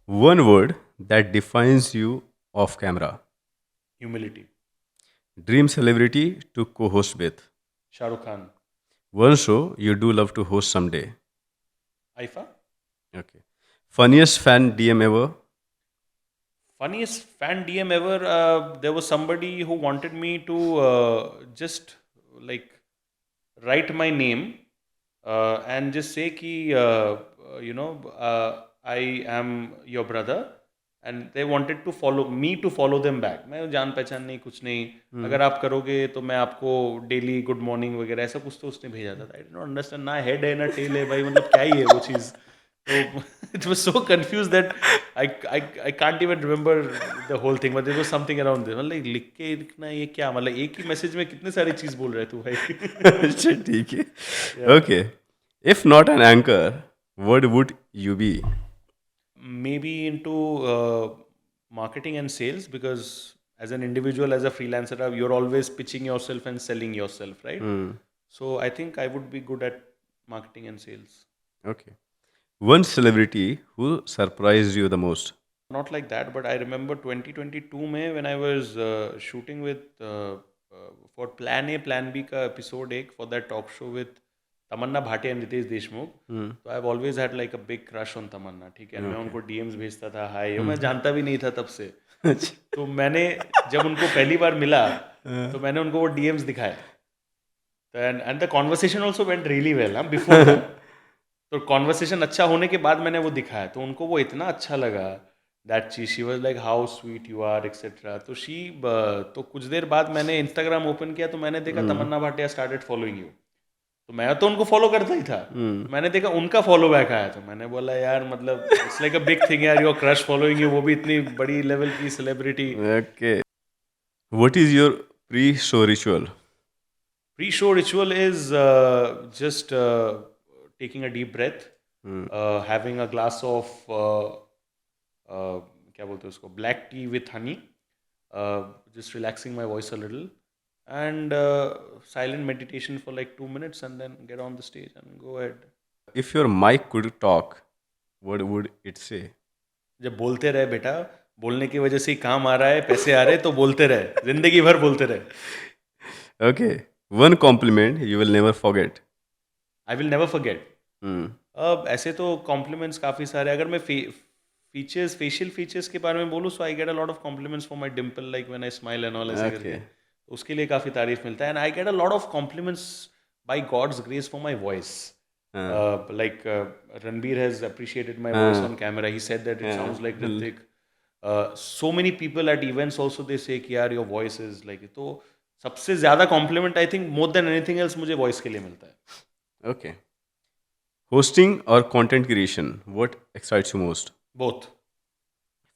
One word that defines you off camera. Humility. Dream celebrity to को host with. Shahrukh Khan. One show you do love to host someday. IIFA. Okay. Funniest fan DM ever. Funniest fan DM ever. There was somebody who wanted me to just like write my name and just say कि you know I am your brother, and they wanted to follow them back. मैं जान पहचान नहीं, कुछ नहीं, अगर आप करोगे तो मैं आपको डेली गुड मॉर्निंग वगैरह ऐसा कुछ तो उसने भेजा था। आई डोंट अंडरस्टैंड, ना हेड है ना टेल है भाई, मतलब क्या ही है वो चीज़। तो it was so confuse that I can't even remember the whole thing, but it was something around this. मतलब लिख के लिखना ये क्या, मतलब एक ही मैसेज में कितने सारी चीज बोल रहे तू भाई। अच्छा ठीक है। Okay, if not an anchor what would you be? Maybe into marketing and sales, because as an individual, as a freelancer, you're always pitching yourself and selling yourself, right? So I think I would be good at marketing and sales. Okay. One celebrity who surprised you the most. Not like that, but I remember 2022 में when I was shooting with for Plan A Plan B का episode 1 for that talk show with Tamannaah Bhatia and Ritesh Deshmukh. तो I've always had like a big crush on तमन्ना, ठीक है। मैं उनको DMs भेजता था, हाय, मैं जानता भी नहीं था तब से। तो मैंने जब उनको पहली बार मिला तो मैंने उनको वो DMs दिखाए, and the conversation also went really well before that. तो कॉन्वर्सेशन अच्छा होने के बाद मैंने वो दिखाया तो उनको वो इतना अच्छा लगा, that she was like how sweet you are etcetera. तो तो कुछ देर बाद मैंने इंस्टाग्राम ओपन किया तो मैंने देखा तमन्ना भाटिया स्टार्टेड फॉलोइंग यू। तो मैं तो उनको फॉलो करता ही था, तो मैंने देखा उनका फॉलो बैक आया, तो मैंने बोला यार मतलब it's like a big thing यार, योर क्रश फॉलोइंग यू, वो भी इतनी बड़ी लेवल की celebrity. Okay, what is your pre show ritual? Pre-show ritual is just taking a deep breath, having a glass of क्या बोलते हैं उसको, black tea with honey, just relaxing my voice a little, and silent meditation for like 2 minutes, and then get on the stage and go ahead. If your mic could talk what would it say? जब बोलते रहे बेटा, बोलने की वजह से ही काम आ रहा है, पैसे आ रहे हैं, तो बोलते रहे, जिंदगी भर बोलते रहे। Okay, one compliment you will never forget. I will never forget. ऐसे तो कॉम्प्लीमेंट्स काफ़ी सारे, अगर मैं फेशियल फीचर्स के बारे में बोलूँ, so I get a lot of compliments for my dimple, like when I smile and all, ऐसे करके उसके लिए काफ़ी तारीफ मिलता है। And I get a lot of compliments by God's grace for my voice, like Ranbir has appreciated my voice on camera. He said that it sounds like Hrithik. So many people at events also they say कि यार your voice is like, तो सबसे ज़्यादा compliment I think more than anything else मुझे voice के लिए मिलता है। ओके, होस्टिंग और content creation what excites you most? Both.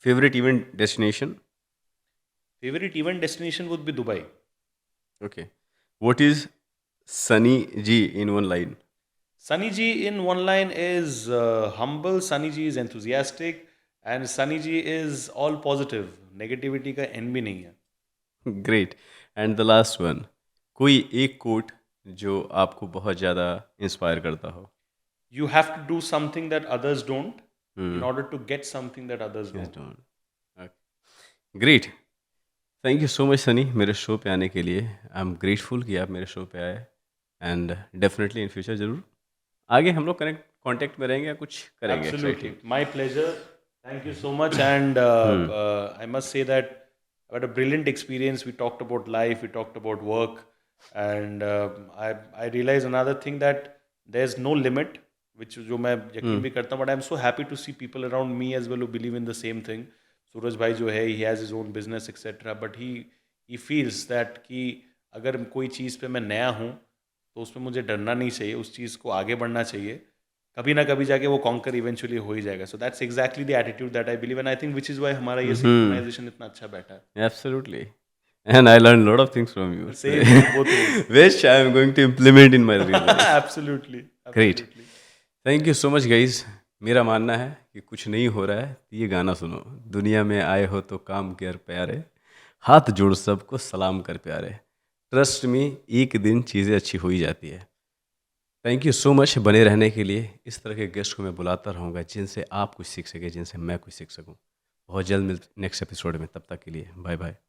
Favourite event destination? Favorite event destination would be Dubai. Okay, what is Sunny ji in one line? Sunny Ji in one line is humble, Sunny Ji is enthusiastic, and Sunny Ji is all positive. Negativity का end भी नहीं है। Great. And the last one, कोई एक coat जो आपको बहुत ज़्यादा इंस्पायर करता हो? You have to do something that others don't in order to get something that others don't. Great, thank you so much Sunny मेरे शो पे आने के लिए। आई एम ग्रेटफुल कि आप मेरे शो पे आए, एंड डेफिनेटली इन फ्यूचर ज़रूर आगे हम लोग कांटेक्ट में रहेंगे या कुछ करेंगे। Absolutely. My pleasure. Thank you so much. And I must say that I had a brilliant experience. We talked about life, we talked about work. And I realize another thing that there's no limit, which जो मैं यकीन भी करता हूँ, but I'm so happy to see people around me as well who believe in the same thing. सूरज भाई जो है, he has his own business etc. But he feels that कि अगर कोई चीज़ पे मैं नया हूँ तो उसमें मुझे डरना नहीं चाहिए, उस चीज़ को आगे बढ़ना चाहिए, कभी ना कभी जाके वो कॉन्कर इवेंचुअली हो ही जाएगा. So that's exactly the attitude that I believe, and I think which is Y हमारा ये सिंक्रोनाइजेशन इतना अच्छा बैठा है. Absolutely. And I learned a lot of things from you, Same, both ways. which I am going to implement in my real life. Absolutely. Great. Absolutely. Thank you so much guys. मेरा मानना है कि कुछ नहीं हो रहा है तो ये गाना सुनो. दुनिया में आए हो तो काम कर प्यारे, हाथ जोड़ सबको सलाम कर प्यारे. ट्रस्ट मी, एक दिन चीज़ें अच्छी हो ही जाती है. थैंक यू सो मच बने रहने के लिए. इस तरह के गेस्ट को मैं बुलाता रहूँगा जिनसे आप कुछ सीख सके, जिनसे मैं कुछ सीख सकूँ. बहुत जल्द मिलते नेक्स्ट एपिसोड में. तब तक के लिए बाय बाय.